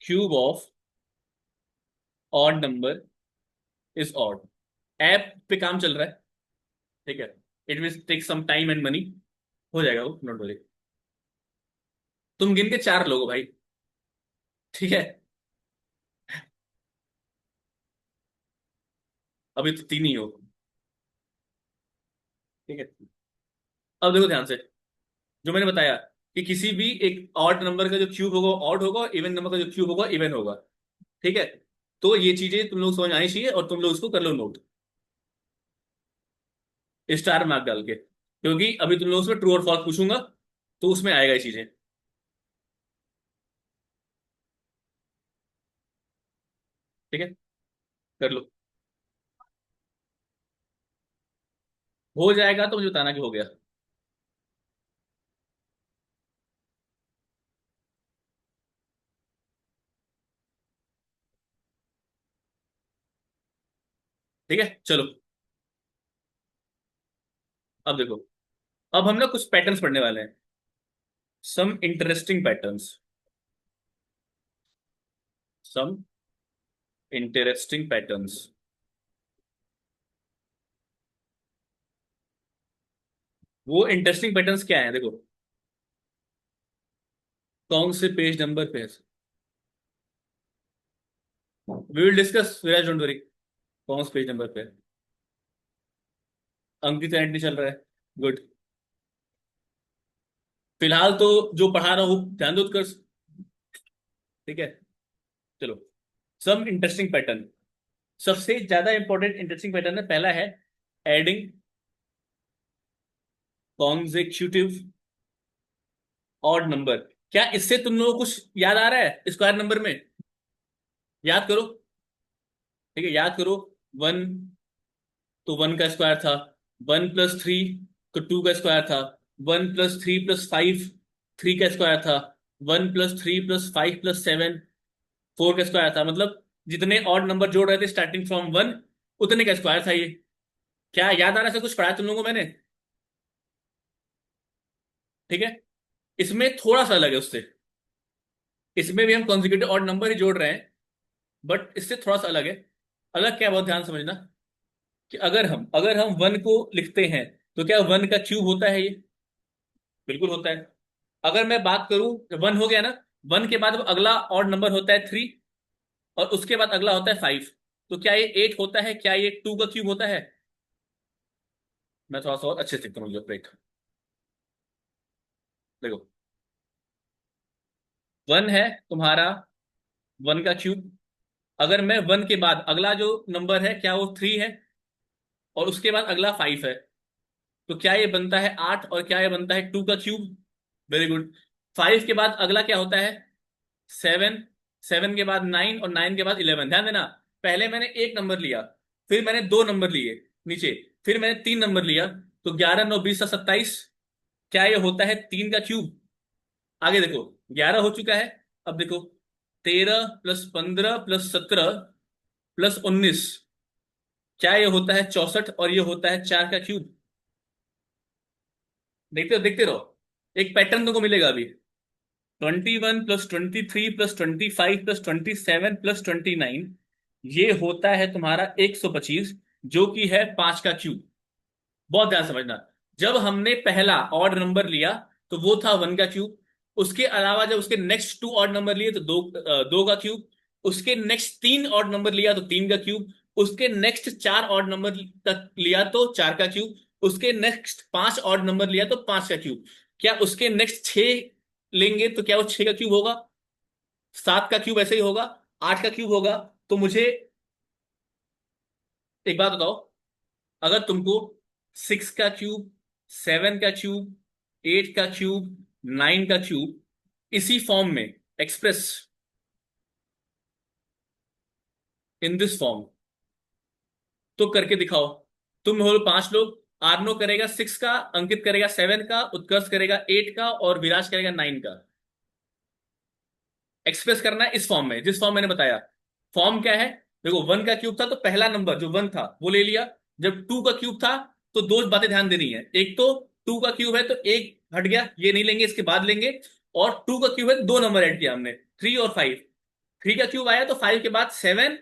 cube of odd number is odd. App पे काम चल रहा है। ठीक है, it will take some time and money, हो जाएगा वो, नोट वरी। तुम गिन के 4 लोग हो भाई। ठीक है, अभी तो 3 ही हो। ठीक है, अब देखो ध्यान से, जो मैंने बताया कि किसी भी एक ऑड नंबर का जो क्यूब होगा ऑड होगा, और इवन नंबर का जो क्यूब होगा इवन होगा। ठीक है, तो ये चीजें तुम लोग समझ आनी चाहिए और तुम लोग इसको कर लो नोट, स्टार मार्क डाल के, क्योंकि अभी तुम लोग उसमें ट्रू और फॉल्स पूछूंगा, तो उसमें आएगा ये चीजें। ठीक है, कर लो। हो जाएगा तो मुझे बताना कि हो गया। ठीक है, चलो। अब देखो, अब हम ना कुछ पैटर्न्स पढ़ने वाले हैं, some interesting patterns, some interesting patterns. वो इंटरेस्टिंग पैटर्न्स क्या है देखो, कौन से पेज नंबर पे है? We will discuss Viraj, don't worry. कौन से पेज नंबर पे है? अंकित एंड नहीं चल रहा है, गुड। फिलहाल तो जो पढ़ा रहा हूँ ध्यान दो कर। ठीक है, चलो। सम इंटरेस्टिंग पैटर्न, सबसे ज्यादा इंपॉर्टेंट इंटरेस्टिंग पैटर्न है, पहला है एडिंग कॉन्जेक्यूटिव ऑड नंबर। क्या इससे तुम लोगों को कुछ याद आ रहा है स्क्वायर नंबर में? याद करो। ठीक है, याद करो। वन, तो वन का स्क्वायर था। 1 + 3, तो 2 का स्क्वायर था। 1 + 3 + 5, 3 का स्क्वायर था। 1 + 3 + 5 + 7, 4 का स्क्वायर था। मतलब जितने ऑड नंबर जोड़ रहे थे स्टार्टिंग फ्रॉम 1, उतने का स्क्वायर था ये। क्या याद आ रहा है? कुछ पढ़ाया तुम लोगों को मैंने? ठीक है, इसमें थोड़ा सा अलग है उससे। इसमें भी हम कॉन्जिक्यूटिव ऑड नंबर ही जोड़ रहे हैं, बट इससे थोड़ा सा अलग है। अलग क्या है, बहुत ध्यान समझना। कि अगर हम 1 को लिखते हैं, तो क्या 1 का क्यूब होता है ये? बिल्कुल होता है। अगर मैं बात करूं, 1 हो गया ना, 1 के बाद अब अगला ऑड नंबर होता है 3, और उसके बाद अगला होता है 5। तो क्या ये 8 होता है? क्या ये 2 का क्यूब होता है? मैं थोड़ा सा और अच्छे से लिखता हूँ, ब्रेक। देखो, 1 है तुम्हारा 1 का क्यूब। अगर मैं 1 के बाद अगला जो नंबर है, क्या वो 3 है? और उसके बाद अगला 5 है, तो क्या ये बनता है 8, और क्या ये बनता है 2 का क्यूब? Very good. 5 के बाद अगला क्या होता है? 7। 7 के बाद 9, और 9 के बाद 11। ध्यान देना, पहले मैंने एक नंबर लिया, फिर मैंने 2 नंबर लिए नीचे, फिर मैंने 3 नंबर लिया। तो 11 9 20 27। क्या ये होता है 3 का क्यूब? आगे देखो, 11 हो चुका है। अब देखो, 13 + 15 + 17 + 19, क्या ये होता है 64, और ये होता है 4 का क्यूब। देखते रहो, देखते रहो, एक पैटर्न तुमको मिलेगा अभी। 21 + 23 + 25 + 27 + 29, ये होता है तुम्हारा 125, जो कि है 5 का क्यूब। बहुत ध्यान समझना। जब हमने पहला ऑड नंबर लिया तो वो था 1 का क्यूब। उसके अलावा जब उसके नेक्स्ट 2 ऑड नंबर लिए तो 2 का क्यूब। उसके नेक्स्ट 3 ऑड नंबर लिया तो 3 का क्यूब। उसके नेक्स्ट 4 ऑड नंबर तक लिया तो 4 का क्यूब। उसके नेक्स्ट 5 ऑड नंबर लिया तो 5 का क्यूब। क्या उसके नेक्स्ट 6 लेंगे तो क्या वो 6 का क्यूब होगा? 7 का क्यूब ऐसे ही होगा? 8 का क्यूब होगा? तो मुझे एक बात बताओ, अगर तुमको 6 का क्यूब, 7 का क्यूब, 8 का क्यूब, 9 का क्यूब इसी फॉर्म में एक्सप्रेस इन दिस फॉर्म, तो करके दिखाओ। तुम हो 5 लोग। आर्नो करेगा 6 का, अंकित करेगा 7 का, उत्कर्ष करेगा 8 का और विराज करेगा 9 का। एक्सप्रेस करना है इस फॉर्म में, जिस फॉर्म मैंने बताया। फॉर्म क्या है? देखो, 1 का क्यूब था तो पहला नंबर जो 1 था वो ले लिया। जब 2 का क्यूब था तो दो बातें ध्यान देनी है। एक तो 2 का क्यूब है तो एक हट गया, ये नहीं लेंगे, इसके बाद लेंगे। और 2 का क्यूब है तो 2 नंबर ऐड किया हमने, 3 और 5। 3 का क्यूब आया तो 5 के बाद 7,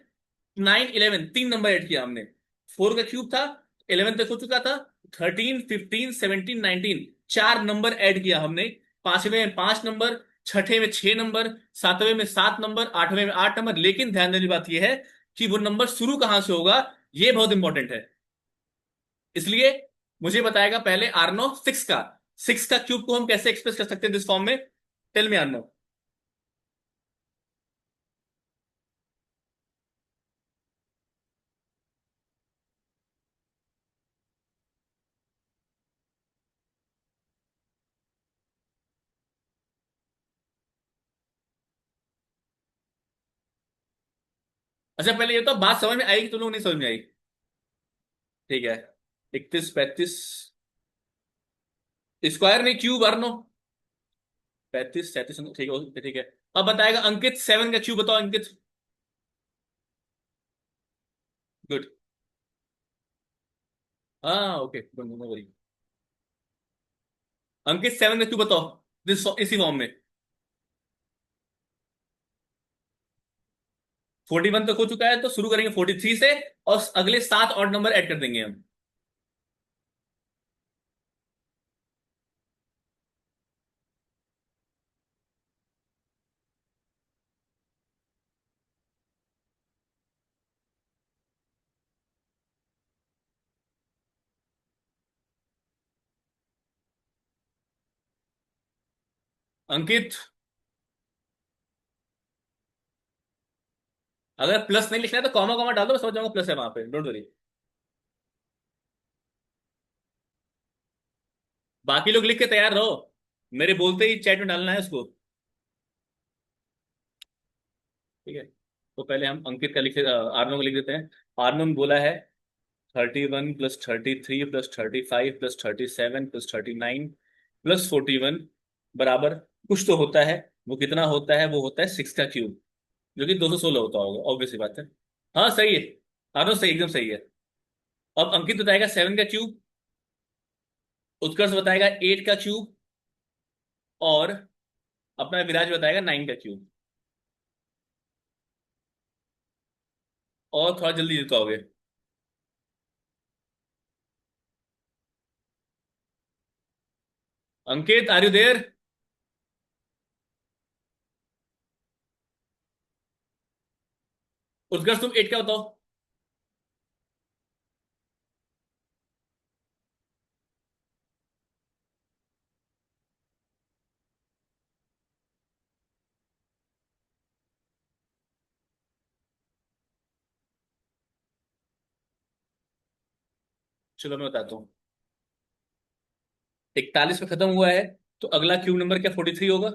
9, 11 3 नंबर ऐड किया हमने। 4 का क्यूब था, 11 तक हो चुका था। 13, 15, 17, 19 4 नंबर ऐड किया हमने। पांचवें में 5 नंबर, छठे में 6 नंबर, सातवें में 7 नंबर, आठवें में 8 नंबर। लेकिन ध्यान देने की बात यह है कि वो नंबर शुरू कहां से होगा, ये बहुत इंपॉर्टेंट है। इसलिए मुझे बताएगा पहले आर्नो 6 का क्यूब को हम कैसे एक्सप्रेस कर सकते हैं दिस फॉर्म में। Tell me Arno. अच्छा, पहले ये तो बात समझ में आएगी, तुम लोग नहीं समझ में आई? ठीक है। 31, 35 स्क्वायर नहीं, क्यूब आर्नो। 35, 37, ठीक है, ठीक है। अब बताएगा अंकित 7 का क्यूब, बताओ अंकित। गुड। हाँ, ओके, गुड, नो वरी। अंकित 7 का क्यूब बताओ, इसी फॉर्म में। 41 तक हो चुका है तो शुरू करेंगे 43 से। और अगले 7 और नंबर ऐड कर देंगे हम। अंकित, अगर प्लस नहीं लिखना है तो कॉमा कॉमा डाल दो, मैं समझ जाऊंगा प्लस है वहां पे, डोंट वरी। बाकी लोग लिख के तैयार रहो, मेरे बोलते ही चैट में डालना है उसको। ठीक है। तो पहले हम अंकित का आर्नो को लिख देते हैं। आर्नो ने बोला है 31 + 33 + 35 + 37 + 39 + 41 बराबर कुछ तो होता है। वो कितना होता है? वो होता है 6 का क्यूब, जो कि 216 होता होगा, ऑब्वियस बात है। हाँ सही है। आर्नो सही, एकदम सही है। अब अंकित बताएगा 7 का क्यूब, उत्कर्ष बताएगा 8 का क्यूब, और अपना विराज बताएगा 9 का क्यूब। और थोड़ा जल्दी जिताओगे। अंकित, आर यू देयर? उत्कर्ष तुम 8 का बताओ। चलो मैं बताता हूँ। 41 पे खत्म हुआ है तो अगला क्यूब नंबर क्या 43 होगा।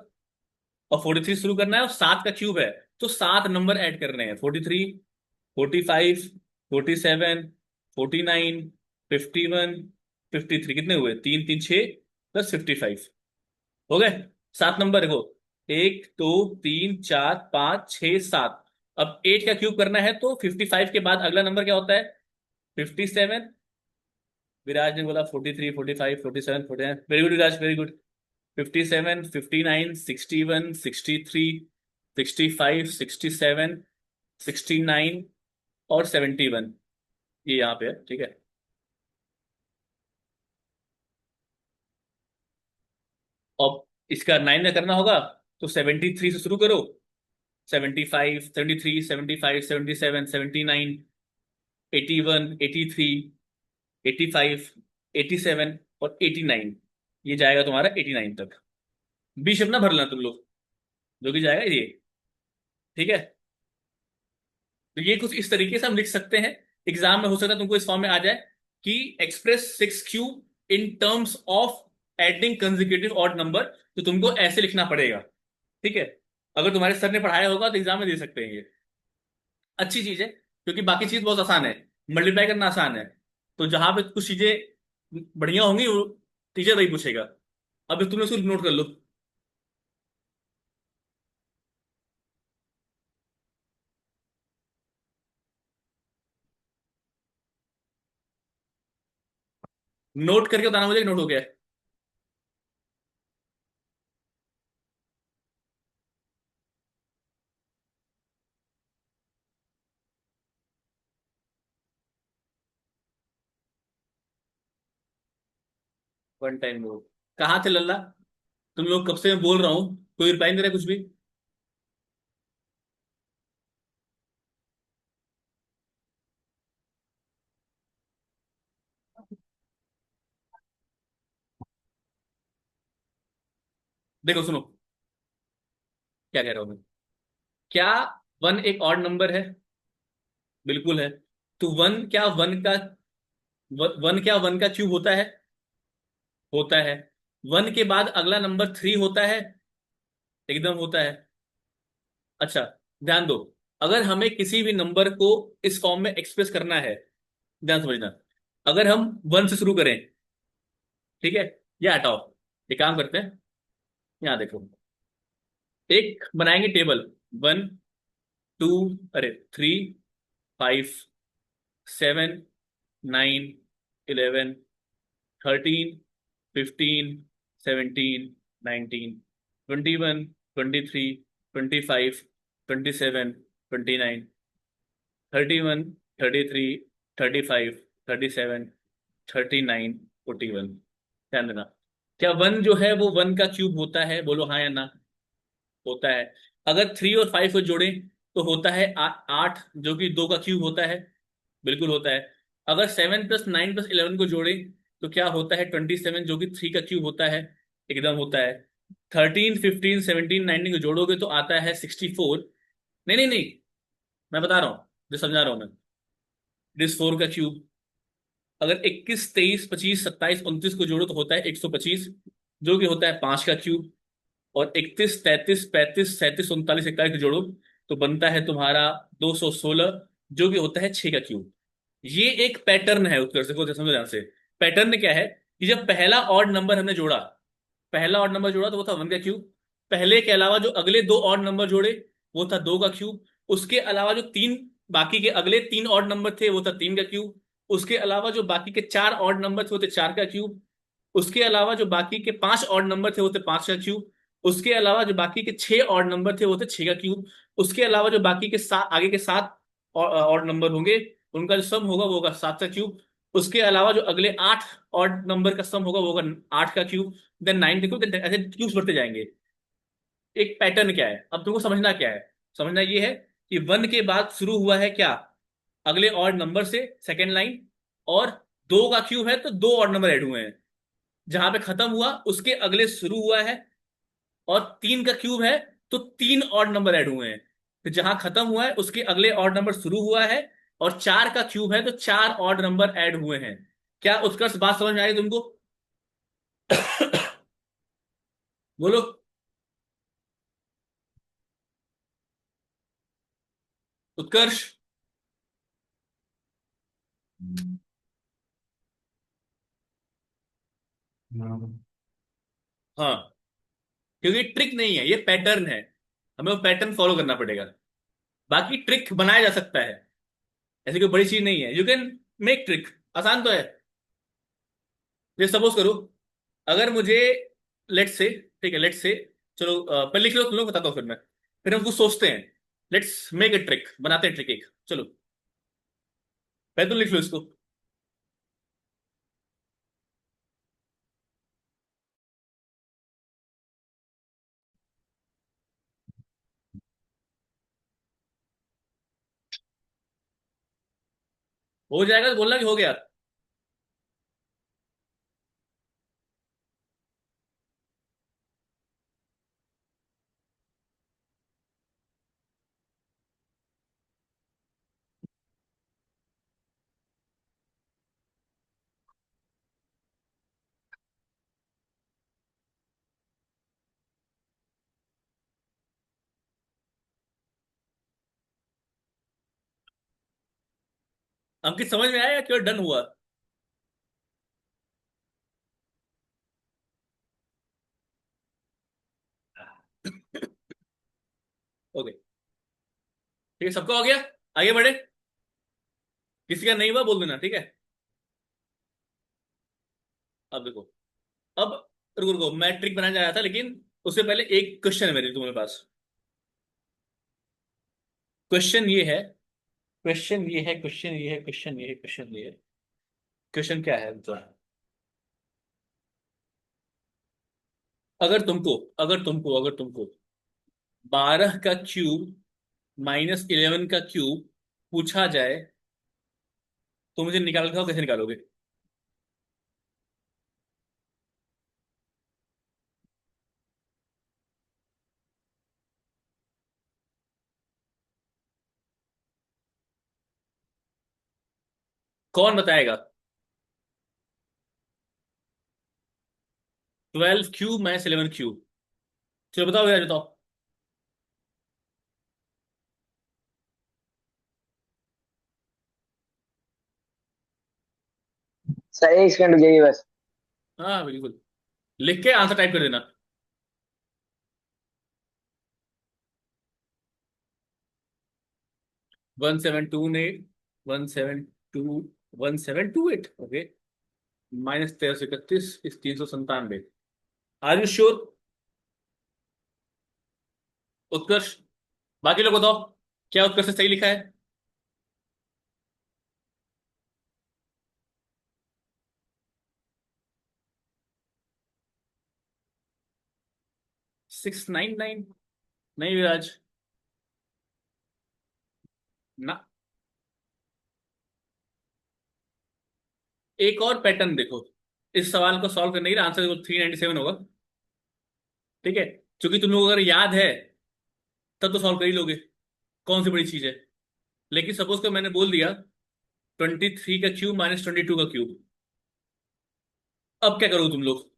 और 43 शुरू करना है और 7 का क्यूब है, तो 7 नंबर ऐड करने हैं। 43, 45, 47, 49, 51, 53। कितने हुए? 3, 3, 6 + 55। हो गए 7 नंबर, देखो। 1, 2, 3, 4, 5, 6, 7। अब 8 का क्यूब करना है तो 55 के बाद अगला नंबर क्या होता है? 57। विराज ने बोला 43, 45, 47, 49। वेरी गुड विराज, वेरी गुड। 57, 59, 61, 63, 65, 67, 69 और 71, ये यहाँ पे है, ठीक है। अब इसका 9 में करना होगा, तो 73 से शुरू करो। 75, 73, 75, 77, 79, 81, 83, 85, 87 और 89, ये जाएगा तुम्हारा 89 तक। बीच अपना भर लेना तुम लोग, जो कि जाएगा ये, ठीक है। तो ये कुछ इस तरीके से हम लिख सकते हैं। एग्जाम में हो सकता है तुमको इस फॉर्म में आ जाए कि express 6 cube in terms of adding consecutive odd number, तो तुमको ऐसे लिखना पड़ेगा, ठीक है। अगर तुम्हारे सर ने पढ़ाया होगा तो एग्जाम में दे सकते हैं ये, अच्छी चीज है, क्योंकि बाकी चीज बहुत आसान है, मल्टीप्लाई करना आसान है। तो जहां पे कुछ चीजें बढ़िया होंगी वो टीचर वही पूछेगा। अब तुमने उसको नोट कर लो। नोट करके बताना मुझे कि नोट हो गया है। 1 टाइम नोट। कहाँ थे लल्ला? तुम लोग कब से मैं बोल रहा हूँ, कोई रिप्लाई नहीं दे रहा है कुछ भी। देखो सुनो, क्या कह रहा हूँ मैं। क्या 1 एक ऑड नंबर है? बिल्कुल है। तो वन क्या 1 का क्यूब होता है? होता है। 1 के बाद अगला नंबर 3 होता है? एकदम होता है। अच्छा, ध्यान दो। अगर हमें किसी भी नंबर को इस फॉर्म में एक्सप्रेस करना है, ध्यान समझना। अगर हम 1 से शुरू करें, ठीक है, या हटाओ, एक काम करते हैं, यहाँ देखो, एक बनाएंगे टेबल। 1, 2, अरे 3, 5, 7, 9, 11, 13, 15, 17, 19, 21, 23, 25, 27, 29, 31, 33, 35, 37, 39, 41। ध्यान देना। क्या 1 जो है वो 1 का क्यूब होता है? बोलो हाँ या ना। होता है। अगर 3 और 5 को जोड़ें तो होता है 8, जो कि 2 का क्यूब होता है। बिल्कुल होता है। अगर 7 + 9 + 11 को जोड़ें तो क्या होता है? 27, जो कि 3 का क्यूब होता है। एकदम होता है। 13, 15, 17, 19 को जोड़ोगे तो आता है 64। नहीं नहीं नहीं, मैं बता रहा हूँ, जो समझा रहा हूँ मैं। इट इज 4 का क्यूब। अगर 21, 23, 25, 27, 29 को जोड़ो तो होता है 125, जो कि होता है 5 का क्यूब। और 31, 33, 35, 37, 39, 41 को जोड़ो तो बनता है तुम्हारा 216, जो कि होता है 6 का क्यूब। ये एक पैटर्न है उत्कर्ष को समझो ध्यान से। पैटर्न क्या है कि जब पहला ऑड नंबर हमने जोड़ा, पहला ऑड नंबर जोड़ा तो वो था 1 का क्यूब। पहले के अलावा जो अगले 2 ऑड नंबर जोड़े वो था 2 का क्यूब। उसके अलावा जो तीन बाकी के अगले 3 ऑड नंबर थे वो था 3 का क्यूब। उसके अलावा जो बाकी के 4 ऑड नंबर थे वो थे 4 का क्यूब। उसके अलावा जो बाकी के 5 ऑड नंबर थे वो थे 5 का क्यूब। उसके अलावा जो बाकी के 6 ऑड नंबर थे वो थे 6 का क्यूब। उसके अलावा जो बाकी के सात आगे के 7 ऑड नंबर होंगे, उनका जो सम होगा वो होगा 7 का क्यूब। उसके अलावा जो अगले 8 ऑड नंबर का सम होगा वो होगा 8 का क्यूब। देन 9 देखो, देन ऐसे क्यूब्स बढ़ते जाएंगे। एक पैटर्न क्या है, अब तुमको समझना क्या है। समझना ये है कि 1 के बाद शुरू हुआ है क्या? अगले ऑड नंबर से सेकेंड लाइन। और 2 का क्यूब है तो 2 ऑड नंबर ऐड हुए हैं। जहां पे खत्म हुआ उसके अगले शुरू हुआ है। और 3 का क्यूब है तो 3 ऑड नंबर ऐड हुए हैं। तो जहां खत्म हुआ है उसके अगले ऑड नंबर शुरू हुआ है। और 4 का क्यूब है तो 4 ऑड नंबर ऐड हुए हैं। क्या उत्कर्ष बात समझ में आई तुमको? बोलो। उत्कर्ष। हाँ, क्योंकि ट्रिक नहीं है, ये पैटर्न है। हमें वो पैटर्न फॉलो करना पड़ेगा। बाकी ट्रिक बनाया जा सकता है, ऐसी कोई बड़ी चीज नहीं है। यू कैन मेक ट्रिक, आसान तो है। ये सपोज करो, अगर मुझे लेट्स से, ठीक है लेट्स से, चलो पहले लिख लो तुम लोग, बताता हूँ फिर हम कुछ सोचते हैं। लेट्स मेक ए ट्रिक, बनाते हैं ट्रिक एक, चलो पहले तुम लिख लो इसको। हो जाएगा तो बोलना कि हो गया। अंकित समझ में आया या क्यों डन हुआ? ओके, ठीक है सबका हो गया, आगे बढ़े। किसी का नहीं हुआ बोल देना, ठीक है। अब देखो, अब रुको रुको, मैं ट्रिक बनाने जा रहा था लेकिन उससे पहले एक क्वेश्चन है मेरे तुम्हारे पास। क्वेश्चन ये है, क्वेश्चन ये है, क्वेश्चन ये है, क्वेश्चन ये है, क्वेश्चन ये है। क्वेश्चन क्या है तो, अगर तुमको 12 का क्यूब -11 का क्यूब पूछा जाए, तो मुझे निकाल के, कैसे निकालोगे? कौन बताएगा? 12 क्यूब -11 क्यूब, चलो बताओ यार, बताओ। सर 1 सेकंड रुकिए बस। हाँ बिल्कुल, लिख के आंसर टाइप कर देना। 1728, 1728, ओके, -1331 इस 397। Are you sure? उत्कर्ष, बाकी लोग बताओ, क्या उत्कर्ष से सही लिखा है? 699? नहीं विराज, ना। एक और पैटर्न देखो, इस सवाल को सॉल्व करने के लिए आंसर देखो, 397 होगा, ठीक है। क्योंकि तुम लोग अगर याद है तब तो सॉल्व कर ही लोगे, कौन सी बड़ी चीज है। लेकिन सपोज कर मैंने बोल दिया 23 का क्यूब -22 का क्यूब, अब क्या करोगे तुम लोग?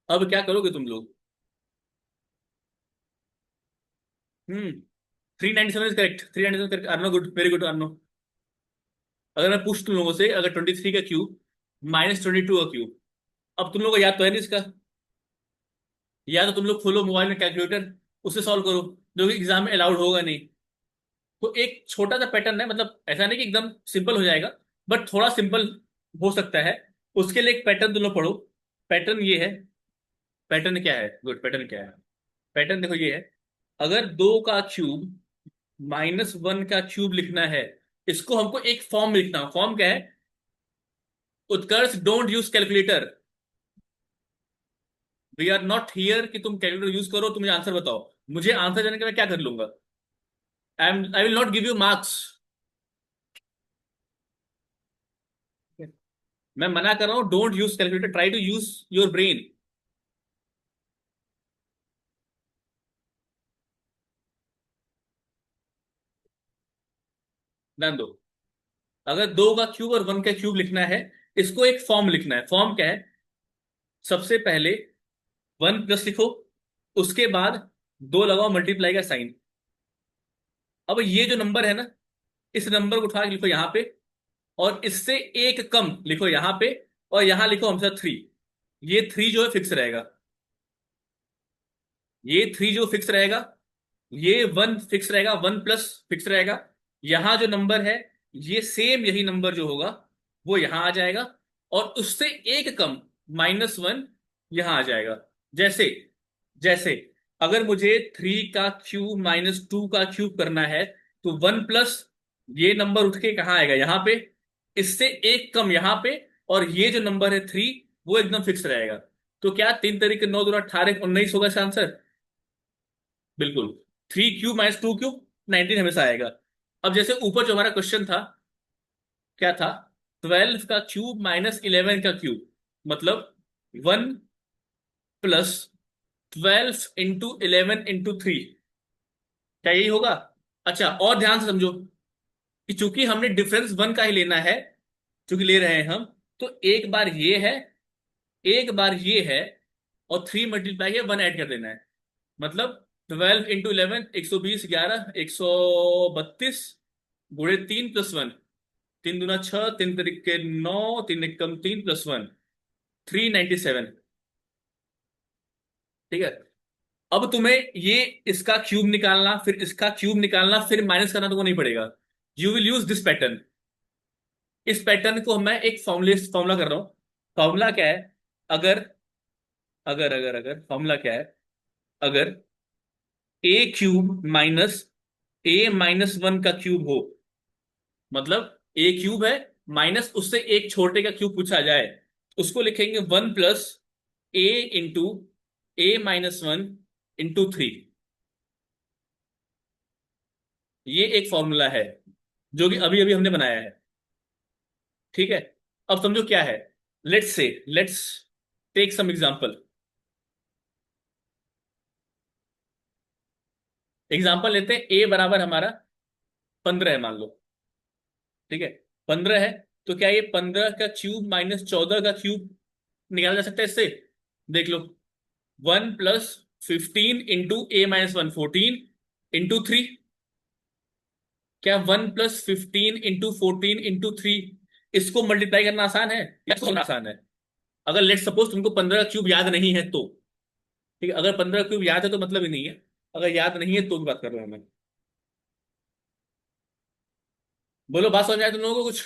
अब क्या करोगे तुम लोग? 397 is correct, 397 correct, Arno good, very good Arno. अगर मैं पूछ तुम लोगों से, अगर 23 का क्यूब -22 का क्यूब, अब तुम लोगों को याद तो है नहीं इसका, या तो तुम लोग खोलो मोबाइल में कैलकुलेटर, उससे सॉल्व करो, जो कि एग्जाम में अलाउड होगा नहीं। तो एक छोटा सा पैटर्न है, मतलब ऐसा नहीं कि एकदम सिंपल हो जाएगा, बट थोड़ा सिंपल हो सकता है। उसके लिए एक पैटर्न तुम लोग पढ़ो। पैटर्न ये है, पैटर्न क्या है, गुड, पैटर्न क्या है? पैटर्न देखो ये है, अगर 2 का क्यूब -1 का क्यूब लिखना है, इसको हमको एक फॉर्म में लिखना, फॉर्म क्या है? Utkarsh don't use calculator, we are not here कि तुम कैलकुलेटर यूज करो, तुम मुझे आंसर बताओ। मुझे आंसर जाने के मैं क्या कर लूंगा? I will not give you marks. मैं मना कर रहा हूँ, don't use calculator, try to use your brain. ध्यान दो, अगर 2 का क्यूब और 1 का क्यूब लिखना है, इसको एक फॉर्म लिखना है। फॉर्म क्या है? सबसे पहले 1 प्लस लिखो, उसके बाद 2 लगाओ, मल्टीप्लाई का साइन। अब ये जो नंबर है ना, इस नंबर को उठा के लिखो यहाँ पे, और इससे एक कम लिखो यहाँ पे, और यहाँ लिखो हमेशा 3। ये 3 जो है फिक्स रहेगा, ये 3 जो फिक्स रहेगा, ये 1 फिक्स रहेगा, 1 प्लस फिक्स रहेगा। यहाँ जो नंबर है, ये सेम यही नंबर जो होगा वो यहाँ आ जाएगा, और उससे एक कम -1 यहां आ जाएगा। जैसे जैसे अगर मुझे 3 का क्यूब -2 का क्यूब करना है, तो 1 प्लस ये नंबर उठ के कहाँ आएगा, यहाँ पे, इससे एक कम यहाँ पे, और ये जो नंबर है 3 वो एकदम फिक्स रहेगा। तो क्या 3 तरीके 9 दूना 18 19 होगा इसका आंसर? बिल्कुल। 3 क्यूब -2 क्यूब 19 हमेशा आएगा। अब जैसे ऊपर जो हमारा क्वेश्चन था, क्या था? 12 का क्यूब -11 का क्यूब, मतलब 1 + 12 × 11 × 3। क्या यही होगा? अच्छा, और ध्यान से समझो कि चूंकि हमने डिफरेंस 1 का ही लेना है, चूंकि ले रहे हैं हम, तो एक बार ये है, एक बार ये है, और 3 × 1 ऐड कर देना है। मतलब 12 × 11 120, 11 132, गुणे 3 + 1, 3 दूना 6, 3 तरीके 9, 3 एकम 3 + 1, 397। ठीक है। अब तुम्हें ये इसका क्यूब निकालना, फिर इसका क्यूब निकालना, फिर माइनस करना तुमको नहीं पड़ेगा। You will use this pattern. इस पैटर्न को मैं एक फॉर्मूला कर रहा हूं। फॉर्मूला क्या है? अगर अगर अगर अगर फॉर्मूला क्या है? अगर A³ - A-1 का क्यूब हो, मतलब A³ है, माइनस उससे एक छोटे का क्यूब पूछा जाए, उसको लिखेंगे 1 + A × A-1 × 3। ये एक फॉर्मूला है जो कि अभी अभी हमने बनाया है। ठीक है। अब समझो क्या है। Let's take some example. Example लेते हैं, ए बराबर हमारा 15 है मान लो। ठीक है। 15 है, तो क्या ये 15 का क्यूब -14 का क्यूब निकाला जा सकता है इससे? देख लो। 1 + 15 × A-1 14 × 3। क्या 1 + 15 × 14 × 3 इसको मल्टीप्लाई करना आसान है या इसको करना आसान है? अगर लेट सपोज तुमको 15 का क्यूब याद नहीं है तो। ठीक है, अगर 15 क्यूब याद है तो मतलब ही नहीं है। अगर याद नहीं है तो भी बात कर रहा हूं मैं। बोलो, बात समझ में आए तुम लोगों को कुछ?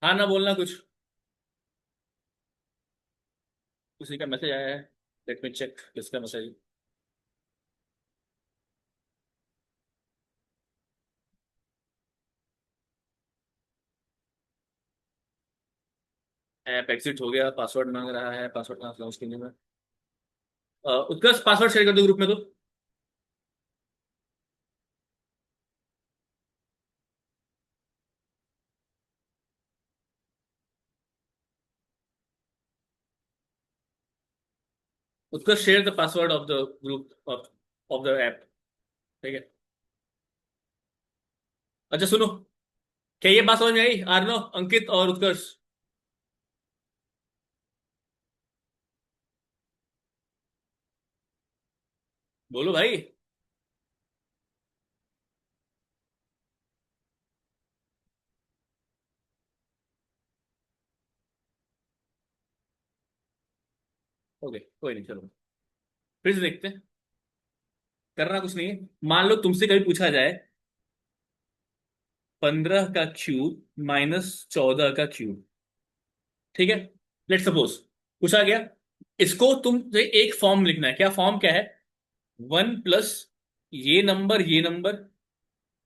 हाँ ना बोलना कुछ। किसी का मैसेज आया है। लेट मी चेक किसका मैसेज। ऐप एग्जिट हो गया, पासवर्ड मांग रहा है, पासवर्ड कहाँ से उसके लिए मैं उत्कर्ष पासवर्ड शेयर कर दो ग्रुप में तो। Utkarsh share the password of the group of of the app. ठीक है। अच्छा सुनो, क्या ये बात समझ में आई आर्नो, अंकित और उत्कर्ष? बोलो भाई। ओके, कोई नहीं, चलो फिर से देखते हैं। करना कुछ नहीं है। मान लो तुमसे कभी पूछा जाए 15 का क्यूब -14 का क्यूब। ठीक है। लेट सपोज पूछा गया, इसको तुमसे एक फॉर्म लिखना है। क्या फॉर्म क्या है? 1 + ये नंबर